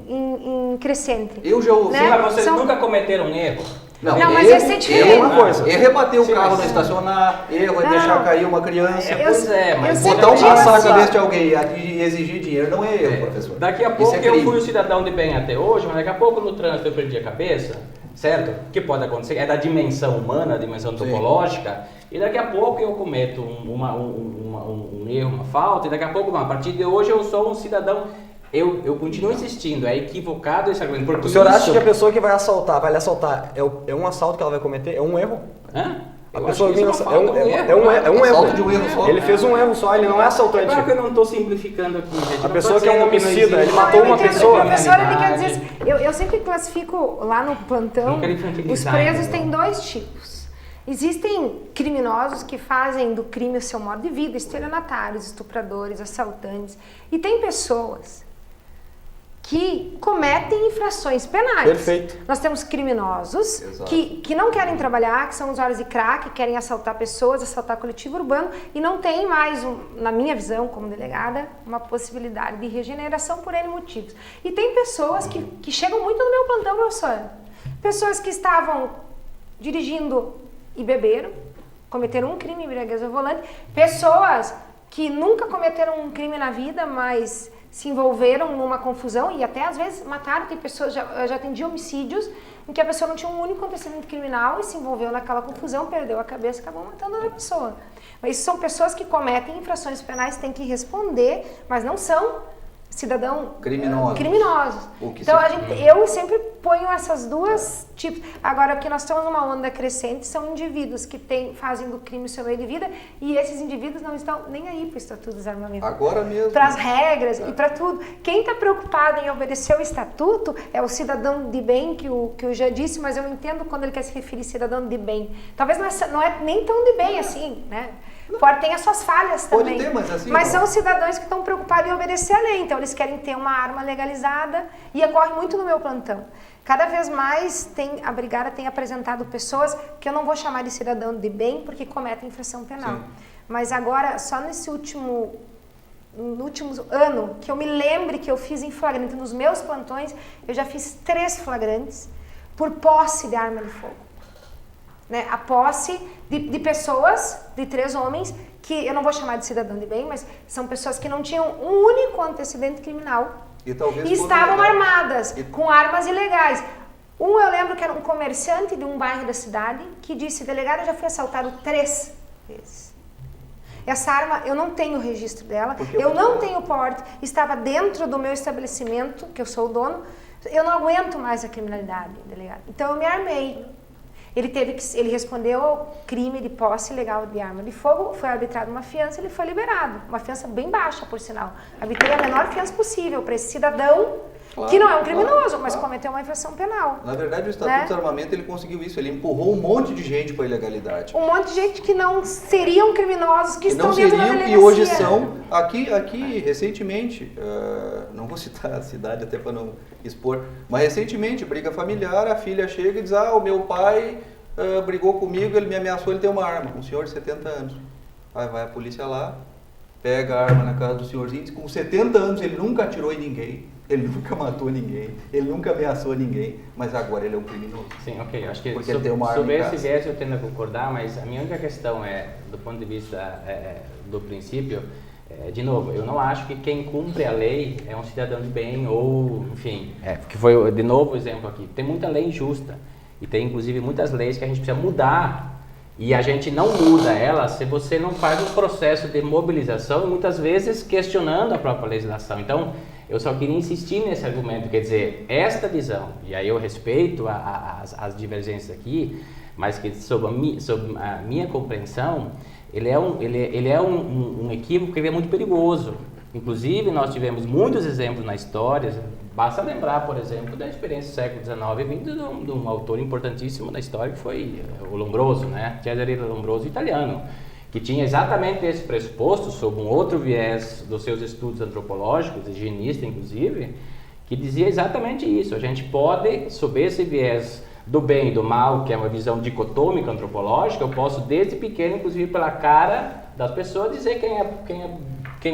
E: em crescente.
D: Eu já ouvi.
E: Né?
B: Mas vocês
E: São-
B: nunca cometeram um erro?
E: Não, mas esse é diferente.
C: uma coisa.
D: Erro é bater o
B: Sim,
D: carro
B: mas-
D: no estacionar, erro é
E: Não.
D: deixar cair uma criança.
B: Pois é, mas
E: eu
D: Botar um
E: sempre
D: maço na
E: digo
D: cabeça
E: assim,
D: de alguém e exigir dinheiro não é erro, professor.
B: Daqui a
D: Isso
B: pouco
D: é
B: eu
D: crime.
B: fui o cidadão de bem até hoje, mas daqui a pouco no trânsito eu perdi a cabeça, certo? O que pode acontecer? É da dimensão humana, da dimensão
D: Sim.
B: topológica. e daqui a pouco eu cometo um erro, uma falta, e daqui a pouco, a partir de hoje eu sou um cidadão. Eu continuo insistindo, é equivocado esse argumento. Porque
C: o senhor acha que a pessoa que vai lhe assaltar, é um assalto que ela vai cometer? É um erro? A pessoa é um erro.
D: De um erro só.
C: Ele fez um erro só, ele não é assaltante.
B: Claro que eu não estou simplificando aqui, gente.
C: A pessoa que é um homicida, ele matou uma pessoa.
E: Professor, ele quer dizer, eu sempre classifico lá no plantão, os presos têm 2 tipos. Existem criminosos que fazem do crime o seu modo de vida, estelionatários, estupradores, assaltantes. E tem pessoas que cometem infrações penais.
C: Perfeito.
E: Nós temos criminosos que não querem trabalhar, que são usuários de crack, que querem assaltar pessoas, assaltar coletivo urbano e não tem mais, na minha visão como delegada, uma possibilidade de regeneração por N motivos. E tem pessoas que chegam muito no meu plantão, professor. Pessoas que estavam dirigindo e beberam, cometeram um crime, embriaguez ao volante. Pessoas que nunca cometeram um crime na vida, mas se envolveram numa confusão e até às vezes mataram. Tem pessoas, eu já atendi homicídios em que a pessoa não tinha um único acontecimento criminal e se envolveu naquela confusão, perdeu a cabeça e acabou matando outra pessoa. Mas são pessoas que cometem infrações penais, têm que responder, mas não são cidadão criminosos. Então eu sempre ponho essas duas tipos. Agora, o que nós estamos numa onda crescente são indivíduos que fazem do crime o seu meio de vida e esses indivíduos não estão nem aí para o Estatuto do Desarmamento.
D: Agora mesmo.
E: Para as regras e para tudo. Quem está preocupado em obedecer o Estatuto é o cidadão de bem, que eu já disse, mas eu entendo quando ele quer se referir cidadão de bem. Talvez não é nem tão de bem assim, né? Tem as suas falhas também.
D: Pode ter, mas assim...
E: Mas são cidadãos que estão preocupados em obedecer a lei. Então, eles querem ter uma arma legalizada e ocorre muito no meu plantão. Cada vez mais a Brigada tem apresentado pessoas que eu não vou chamar de cidadão de bem porque cometem infração penal. Sim. Mas agora, só no último ano, que eu me lembre que eu fiz em flagrante, nos meus plantões, eu já fiz 3 flagrantes por posse de arma de fogo. Né? A posse de pessoas, de 3 homens, que eu não vou chamar de cidadão de bem, mas são pessoas que não tinham um único antecedente criminal e estavam armadas, com armas ilegais. Eu lembro que era um comerciante de um bairro da cidade que disse: delegado, eu já fui assaltado 3 vezes. Essa arma, eu não tenho registro dela, eu não tenho porte, estava dentro do meu estabelecimento, que eu sou o dono, eu não aguento mais a criminalidade, delegado. Então eu me armei. Ele respondeu ao crime de posse ilegal de arma de fogo, foi arbitrado uma fiança, ele foi liberado. Uma fiança bem baixa, por sinal. Arbitrei a menor fiança possível para esse cidadão, que não é um criminoso, mas cometeu uma infração penal.
D: Na verdade, o Estatuto do Desarmamento, ele conseguiu isso, ele empurrou um monte de gente para a ilegalidade.
E: Um monte de gente que não seriam criminosos, que estão dentro da delegacia.
D: E hoje são, aqui recentemente, não vou citar a cidade até para não expor, mas recentemente, briga familiar, a filha chega e diz: o meu pai brigou comigo, ele me ameaçou, ele tem uma arma, um senhor de 70 anos. Aí vai a polícia lá, pega a arma na casa do senhorzinho, com 70 anos ele nunca atirou em ninguém, ele nunca matou ninguém, ele nunca ameaçou ninguém, mas agora ele é um criminoso.
B: Sim, ok, acho que
D: sobre
B: esse viés eu tendo a concordar, mas a minha única questão é, do ponto de vista do princípio, de novo, eu não acho que quem cumpre a lei é um cidadão de bem ou, enfim, que foi de novo o exemplo aqui. Tem muita lei injusta e tem inclusive muitas leis que a gente precisa mudar e a gente não muda elas se você não faz um processo de mobilização, muitas vezes questionando a própria legislação. Então, eu só queria insistir nesse argumento, quer dizer, esta visão, e aí eu respeito as divergências aqui, mas que sob a minha compreensão, ele é um equívoco que ele é muito perigoso. Inclusive, nós tivemos muitos exemplos na história, basta lembrar, por exemplo, da experiência do século XIX vindo de um autor importantíssimo na história, que foi o Lombroso, né? Cesare Lombroso, italiano, que tinha exatamente esse pressuposto, sob um outro viés dos seus estudos antropológicos, higienista inclusive, que dizia exatamente isso. A gente pode, sob esse viés do bem e do mal, que é uma visão dicotômica antropológica, eu posso desde pequeno, inclusive pela cara das pessoas, dizer quem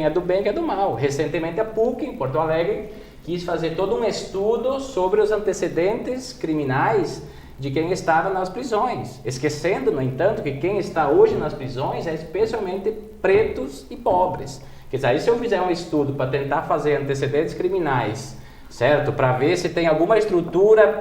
B: é do bem e quem é do mal. Recentemente a PUC, em Porto Alegre, quis fazer todo um estudo sobre os antecedentes criminais de quem estava nas prisões, esquecendo, no entanto, que quem está hoje nas prisões é especialmente pretos e pobres. Quer dizer, aí se eu fizer um estudo para tentar fazer antecedentes criminais certo? Para ver se tem alguma estrutura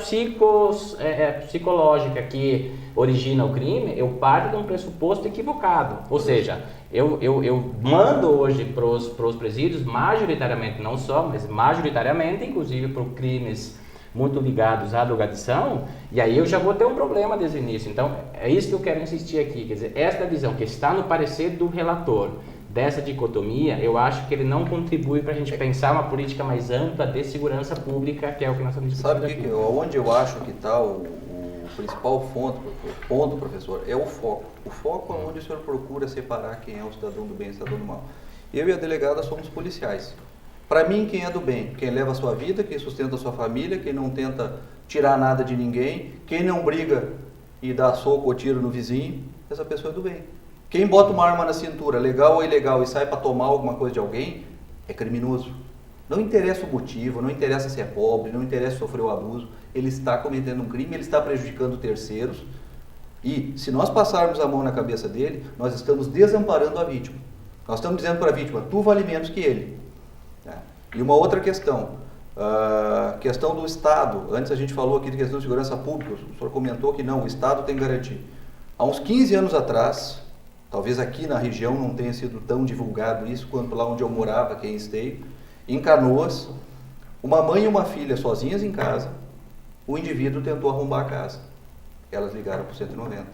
B: psicológica que origina o crime, eu parto de um pressuposto equivocado. Ou seja, eu mando hoje para os presídios, majoritariamente, não só, mas majoritariamente, inclusive por crimes muito ligados à drogadição, e aí eu já vou ter um problema desde o início. Então, é isso que eu quero insistir aqui, quer dizer, esta visão que está no parecer do relator, dessa dicotomia, eu acho que ele não contribui para a gente pensar uma política mais ampla de segurança pública, que é o que nós estamos discutindo aqui.
D: Sabe onde eu acho que está o principal ponto, professor, é o foco. O foco é onde o senhor procura separar quem é o cidadão do bem e o cidadão do mal. Eu e a delegada somos policiais. Para mim, quem é do bem? Quem leva a sua vida, quem sustenta a sua família, quem não tenta tirar nada de ninguém, quem não briga e dá soco ou tiro no vizinho, essa pessoa é do bem. Quem bota uma arma na cintura, legal ou ilegal, e sai para tomar alguma coisa de alguém, é criminoso. Não interessa o motivo, não interessa se é pobre, não interessa se sofreu abuso, ele está cometendo um crime, ele está prejudicando terceiros, e se nós passarmos a mão na cabeça dele, nós estamos desamparando a vítima. Nós estamos dizendo para a vítima, tu vale menos que ele. E uma outra questão, questão do Estado. Antes a gente falou aqui de questão de segurança pública, o senhor comentou que não, o Estado tem que garantir. Há uns 15 anos atrás, talvez aqui na região não tenha sido tão divulgado isso quanto lá onde eu morava, aqui em Esteio, em Canoas, uma mãe e uma filha sozinhas em casa, o indivíduo tentou arrombar a casa. Elas ligaram para o 190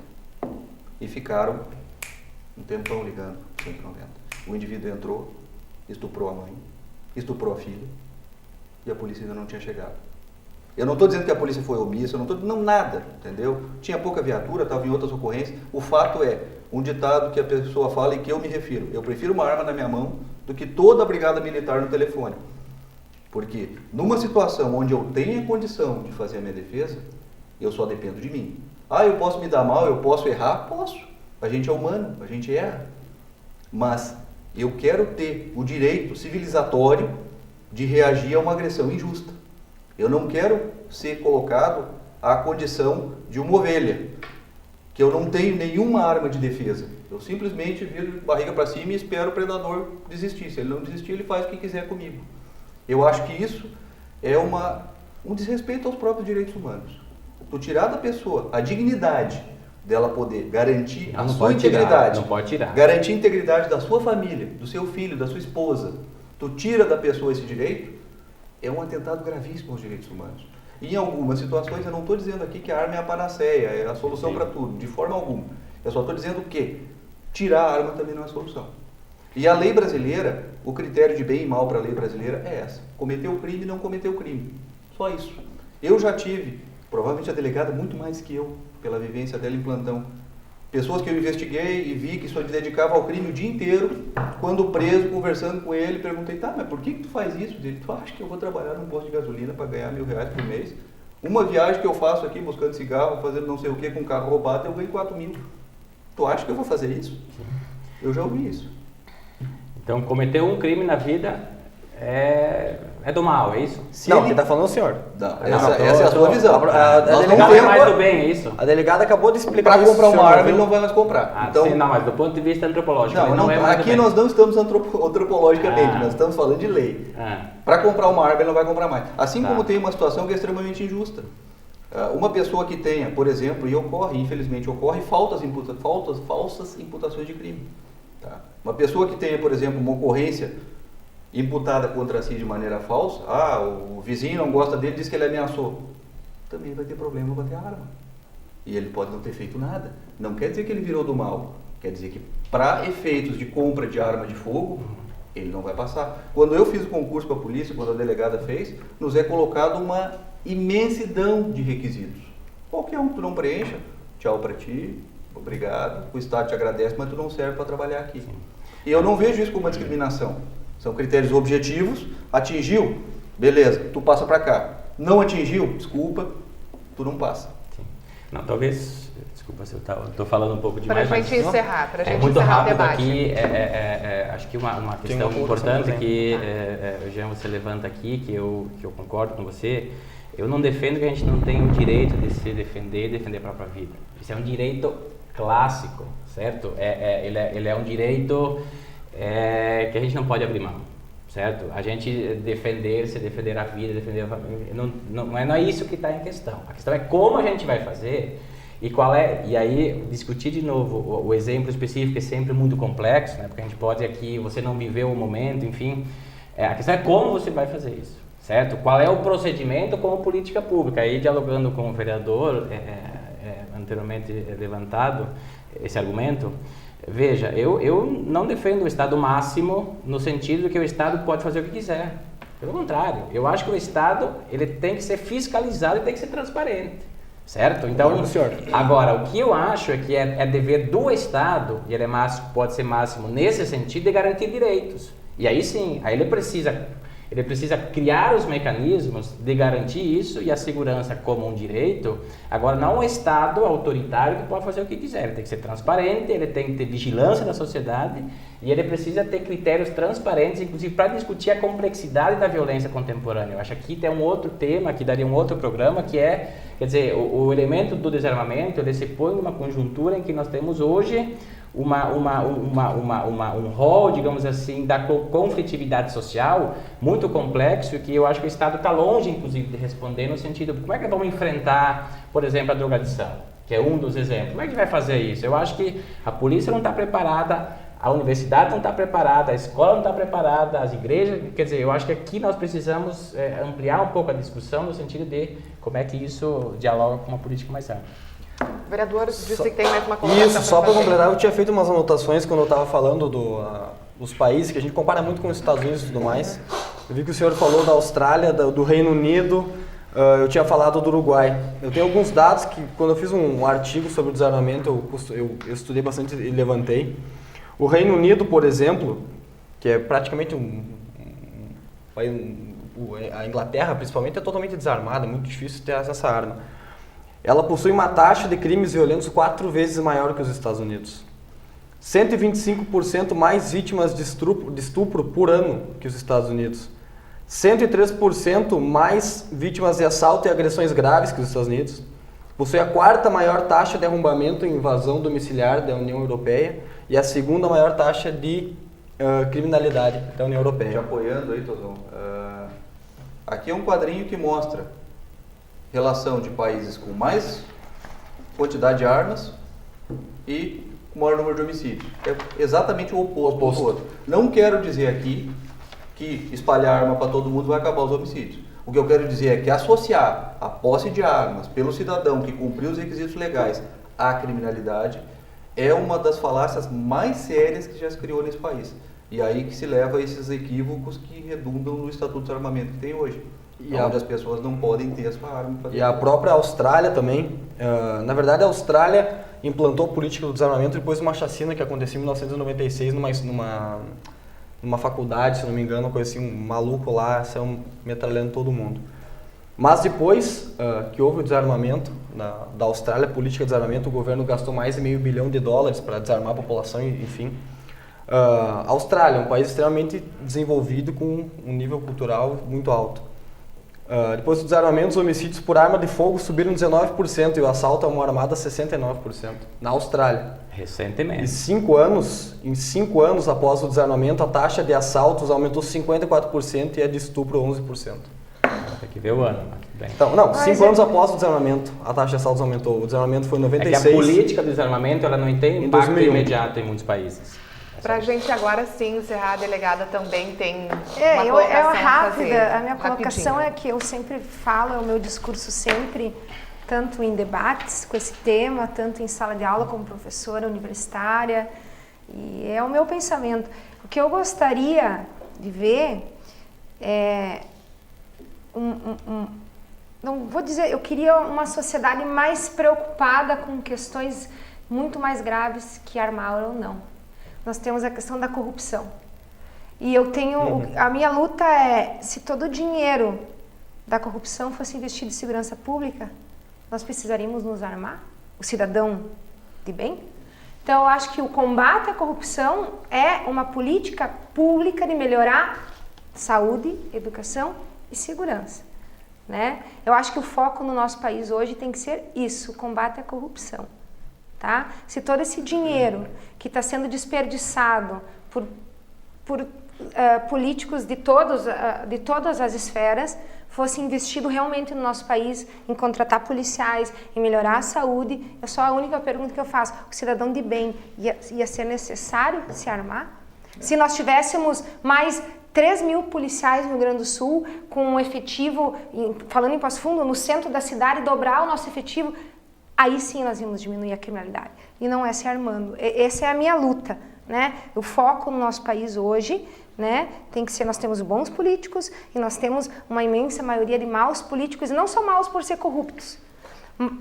D: e ficaram um tempão ligando para o 190. O indivíduo entrou, estuprou a mãe, estuprou a filha e a polícia ainda não tinha chegado. Eu não estou dizendo que a polícia foi omissa, eu não estou dizendo nada, entendeu? Tinha pouca viatura, estava em outras ocorrências. O fato é, um ditado que a pessoa fala e que eu me refiro. Eu prefiro uma arma na minha mão do que toda a brigada militar no telefone. Porque numa situação onde eu tenho a condição de fazer a minha defesa, eu só dependo de mim. Ah, eu posso me dar mal, eu posso errar? Posso. A gente é humano, a gente erra. Mas eu quero ter o direito civilizatório de reagir a uma agressão injusta. Eu não quero ser colocado à condição de uma ovelha, que eu não tenho nenhuma arma de defesa. Eu simplesmente viro barriga para cima e espero o predador desistir. Se ele não desistir, ele faz o que quiser comigo. Eu acho que isso é um desrespeito aos próprios direitos humanos. Tu tirar da pessoa a dignidade dela poder garantir a sua integridade,
B: não pode tirar.
D: Garantir a integridade da sua família, do seu filho, da sua esposa, tu tira da pessoa esse direito, é um atentado gravíssimo aos direitos humanos. E em algumas situações, eu não estou dizendo aqui que a arma é a panaceia, é a solução para tudo, de forma alguma. Eu só estou dizendo que tirar a arma também não é a solução. E a lei brasileira, o critério de bem e mal para a lei brasileira é essa. Cometeu o crime, não cometeu o crime. Só isso. Eu já tive, provavelmente a delegada muito mais que eu, pela vivência dela em plantão, pessoas que eu investiguei e vi que só se dedicavam ao crime o dia inteiro, quando preso, conversando com ele, perguntei, tá, mas por que tu faz isso? Ele, tu acha que eu vou trabalhar num posto de gasolina para ganhar R$1.000 por mês? Uma viagem que eu faço aqui buscando cigarro, fazendo não sei o que com carro roubado, eu ganho 4.000. Tu acha que eu vou fazer isso? Eu já ouvi isso.
B: Então, cometer um crime na vida é do mal, é isso?
C: Não, quem está falando é o senhor.
D: Não, essa é a sua visão.
C: A
B: Não
C: delegada
B: é mais do bem, é isso?
C: A delegada acabou de explicar
D: Para comprar
C: isso,
D: uma
C: senhor,
D: arma, ele não vai mais comprar.
B: Então, sim, não, mas do ponto de vista antropológico, ele não é mais do
D: aqui
B: bem.
D: nós não estamos antropologicamente, nós estamos falando de lei. Para comprar uma arma, ele não vai comprar mais. Assim como tem uma situação que é extremamente injusta. Uma pessoa que tenha, por exemplo, e ocorre, infelizmente ocorre, falsas imputações de crime. Tá? Uma pessoa que tenha, por exemplo, uma ocorrência imputada contra si de maneira falsa, o vizinho não gosta dele, diz que ele ameaçou, também vai ter problema para ter arma. E ele pode não ter feito nada. Não quer dizer que ele virou do mal, quer dizer que para efeitos de compra de arma de fogo, ele não vai passar. Quando eu fiz o concurso para a polícia, quando a delegada fez, nos é colocado uma imensidão de requisitos. Qualquer um que tu não preencha, tchau para ti, obrigado, o Estado te agradece, mas tu não serve para trabalhar aqui. E eu não vejo isso como uma discriminação. São critérios objetivos. Atingiu? Beleza, tu passa para cá. Não atingiu? Desculpa, tu não passa.
B: Sim. Não, talvez, desculpa se eu estou falando um pouco demais.
A: Para a gente encerrar, para a gente
B: muito
A: encerrar o
B: rápido
A: debate.
B: aqui, acho que uma questão importante que, Jean, você levanta aqui, que eu concordo com você. Eu não defendo que a gente não tenha o direito de se defender e defender a própria vida. Isso é um direito clássico, certo? Ele é um direito que a gente não pode abrir mão. certo? A gente defender a vida, defender a família, não é isso que está em questão. A questão é como a gente vai fazer e qual é, e aí discutir de novo o exemplo específico é sempre muito complexo, né? Porque a gente pode aqui, você não viveu o momento, enfim, a questão é como você vai fazer isso, certo? Qual é o procedimento como política pública? Aí dialogando com o vereador, anteriormente levantado esse argumento, veja, eu não defendo o Estado máximo no sentido de que o Estado pode fazer o que quiser. Pelo contrário, eu acho que o Estado ele tem que ser fiscalizado e tem que ser transparente, certo? Então, agora, o que eu acho é que é dever do Estado, e ele pode ser máximo nesse sentido, de garantir direitos. E aí sim, aí ele precisa criar os mecanismos de garantir isso e a segurança como um direito. Agora, não um Estado autoritário que pode fazer o que quiser. Ele tem que ser transparente, ele tem que ter vigilância da sociedade e ele precisa ter critérios transparentes, inclusive para discutir a complexidade da violência contemporânea. Eu acho que aqui tem um outro tema, que daria um outro programa, que é, quer dizer, o elemento do desarmamento, ele se põe numa conjuntura em que nós temos hoje um rol, digamos assim, da conflitividade social muito complexo, que eu acho que o Estado está longe, inclusive, de responder no sentido, como é que vamos enfrentar, por exemplo, a drogadição, que é um dos exemplos. Como é que vai fazer isso? Eu acho que a polícia não está preparada, a universidade não está preparada, a escola não está preparada, as igrejas, quer dizer, eu acho que aqui nós precisamos ampliar um pouco a discussão no sentido de como é que isso dialoga com uma política mais ampla.
A: O vereador disse que tem mais uma colocação.
C: Isso, só para completar, eu tinha feito umas anotações quando eu estava falando dos países, que a gente compara muito com os Estados Unidos e tudo mais. Eu vi que o senhor falou da Austrália, do Reino Unido, eu tinha falado do Uruguai. Eu tenho alguns dados que, quando eu fiz um artigo sobre o desarmamento, eu estudei bastante e levantei. O Reino Unido, por exemplo, que é praticamente a Inglaterra, principalmente, é totalmente desarmada, é muito difícil ter acesso à arma. Ela possui uma taxa de crimes violentos 4 vezes maior que os Estados Unidos. 125% mais vítimas de estupro por ano que os Estados Unidos. 103% mais vítimas de assalto e agressões graves que os Estados Unidos. Possui a 4ª maior taxa de arrombamento e invasão domiciliar da União Europeia e a 2ª maior taxa de criminalidade da União Europeia.
D: Te apoiando aí, Tozão. Aqui é um quadrinho que mostra relação de países com mais quantidade de armas e maior número de homicídios. É exatamente o oposto do outro. Não quero dizer aqui que espalhar arma para todo mundo vai acabar os homicídios. O que eu quero dizer é que associar a posse de armas pelo cidadão que cumpriu os requisitos legais à criminalidade é uma das falácias mais sérias que já se criou nesse país. E aí que se leva a esses equívocos que redundam no Estatuto de Desarmamento que tem hoje. Onde as pessoas não podem ter a sua arma.
C: E a própria Austrália também. Na verdade, a Austrália implantou a política do desarmamento depois de uma chacina que aconteceu em 1996 numa faculdade, se não me engano, uma coisa assim, um maluco lá saiu metralhando todo mundo. Mas depois que houve o desarmamento da Austrália, a política de desarmamento, o governo gastou mais de $500 bilhão para desarmar a população, enfim. A Austrália é um país extremamente desenvolvido com um nível cultural muito alto. Depois do desarmamento, os homicídios por arma de fogo subiram 19% e o assalto a mão armada 69% na Austrália.
B: Recentemente.
C: Em 5 anos após o desarmamento, a taxa de assaltos aumentou 54% e a de estupro 11%.
B: Tem que ver o ano. Bem.
C: Então, não, 5 anos após o desarmamento, a taxa de assaltos aumentou. O desarmamento foi em 96.
B: É que a política do desarmamento ela não tem impacto imediato em muitos países.
A: Para a gente agora sim encerrar, a delegada também tem uma colocação
E: rápida. A minha colocação é que eu sempre falo, é o meu discurso sempre, tanto em debates com esse tema, tanto em sala de aula como professora universitária, e é o meu pensamento. O que eu gostaria de ver é não vou dizer, eu queria uma sociedade mais preocupada com questões muito mais graves que armar ou não. Nós temos a questão da corrupção. E eu tenho, a minha luta é, se todo o dinheiro da corrupção fosse investido em segurança pública, nós precisaríamos nos armar? O cidadão de bem? Então, eu acho que o combate à corrupção é uma política pública de melhorar saúde, educação e segurança, né? Eu acho que o foco no nosso país hoje tem que ser isso, o combate à corrupção. Tá? Se todo esse dinheiro que está sendo desperdiçado por políticos de todas as esferas fosse investido realmente no nosso país, em contratar policiais, em melhorar a saúde. É só a única pergunta que eu faço: o cidadão de bem ia ser necessário se armar? Se nós tivéssemos mais 3.000 policiais no Rio Grande do Sul, com um efetivo, falando em Passo Fundo, no centro da cidade, dobrar o nosso efetivo, aí sim nós íamos diminuir a criminalidade. E não é se armando. Essa é a minha luta, né? O foco no nosso país hoje, né, tem que ser, nós temos bons políticos e nós temos uma imensa maioria de maus políticos, e não só maus por ser corruptos.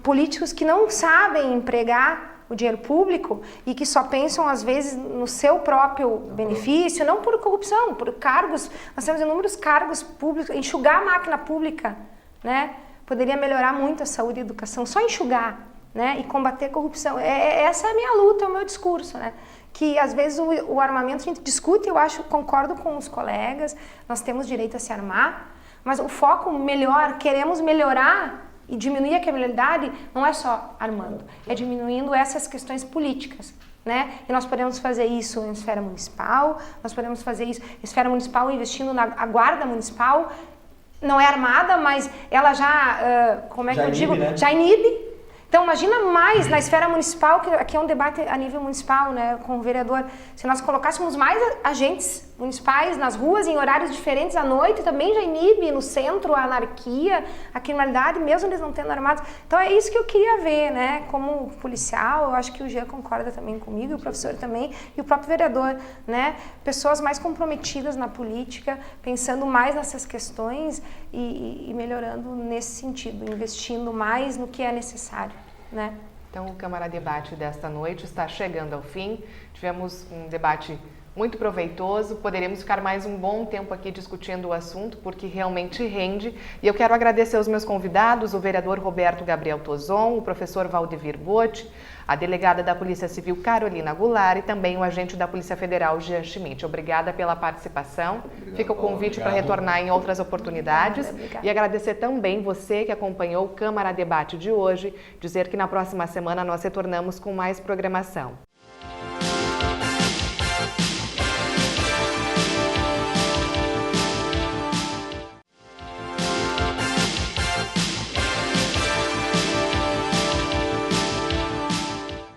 E: Políticos que não sabem empregar o dinheiro público e que só pensam, às vezes, no seu próprio benefício, não por corrupção, por cargos. Nós temos inúmeros cargos públicos, enxugar a máquina pública, né, poderia melhorar muito a saúde e a educação, só enxugar, né, e combater a corrupção. Essa é a minha luta, é o meu discurso, né, que às vezes o armamento a gente discute, eu acho, concordo com os colegas, nós temos direito a se armar, mas o foco melhor, queremos melhorar e diminuir a criminalidade, não é só armando, é diminuindo essas questões políticas, né? E nós podemos fazer isso em esfera municipal, nós podemos fazer isso em esfera municipal investindo na guarda municipal, não é armada, mas ela já, como é que eu digo?
C: Né?
E: Já inibe. Então, imagina mais na esfera municipal, que aqui é um debate a nível municipal, né, com o vereador, se nós colocássemos mais agentes municipais nas ruas, em horários diferentes à noite, também já inibe no centro a anarquia, a criminalidade, mesmo eles não tendo armados. Então, é isso que eu queria ver, né, como policial, eu acho que o Jean concorda também comigo, e o professor também, e o próprio vereador, né, pessoas mais comprometidas na política, pensando mais nessas questões e melhorando nesse sentido, investindo mais no que é necessário. Né?
A: Então, o Câmara Debate desta noite está chegando ao fim. Tivemos um debate muito proveitoso, poderemos ficar mais um bom tempo aqui discutindo o assunto, porque realmente rende. E eu quero agradecer aos meus convidados, o vereador Roberto Gabriel Tozon, o professor Valdevir Botti, a delegada da Polícia Civil Carolina Goulart e também o agente da Polícia Federal Jean Schmidt. Obrigada pela participação. Fica o convite para retornar em outras oportunidades. E agradecer também você que acompanhou o Câmara Debate de hoje, dizer que na próxima semana nós retornamos com mais programação.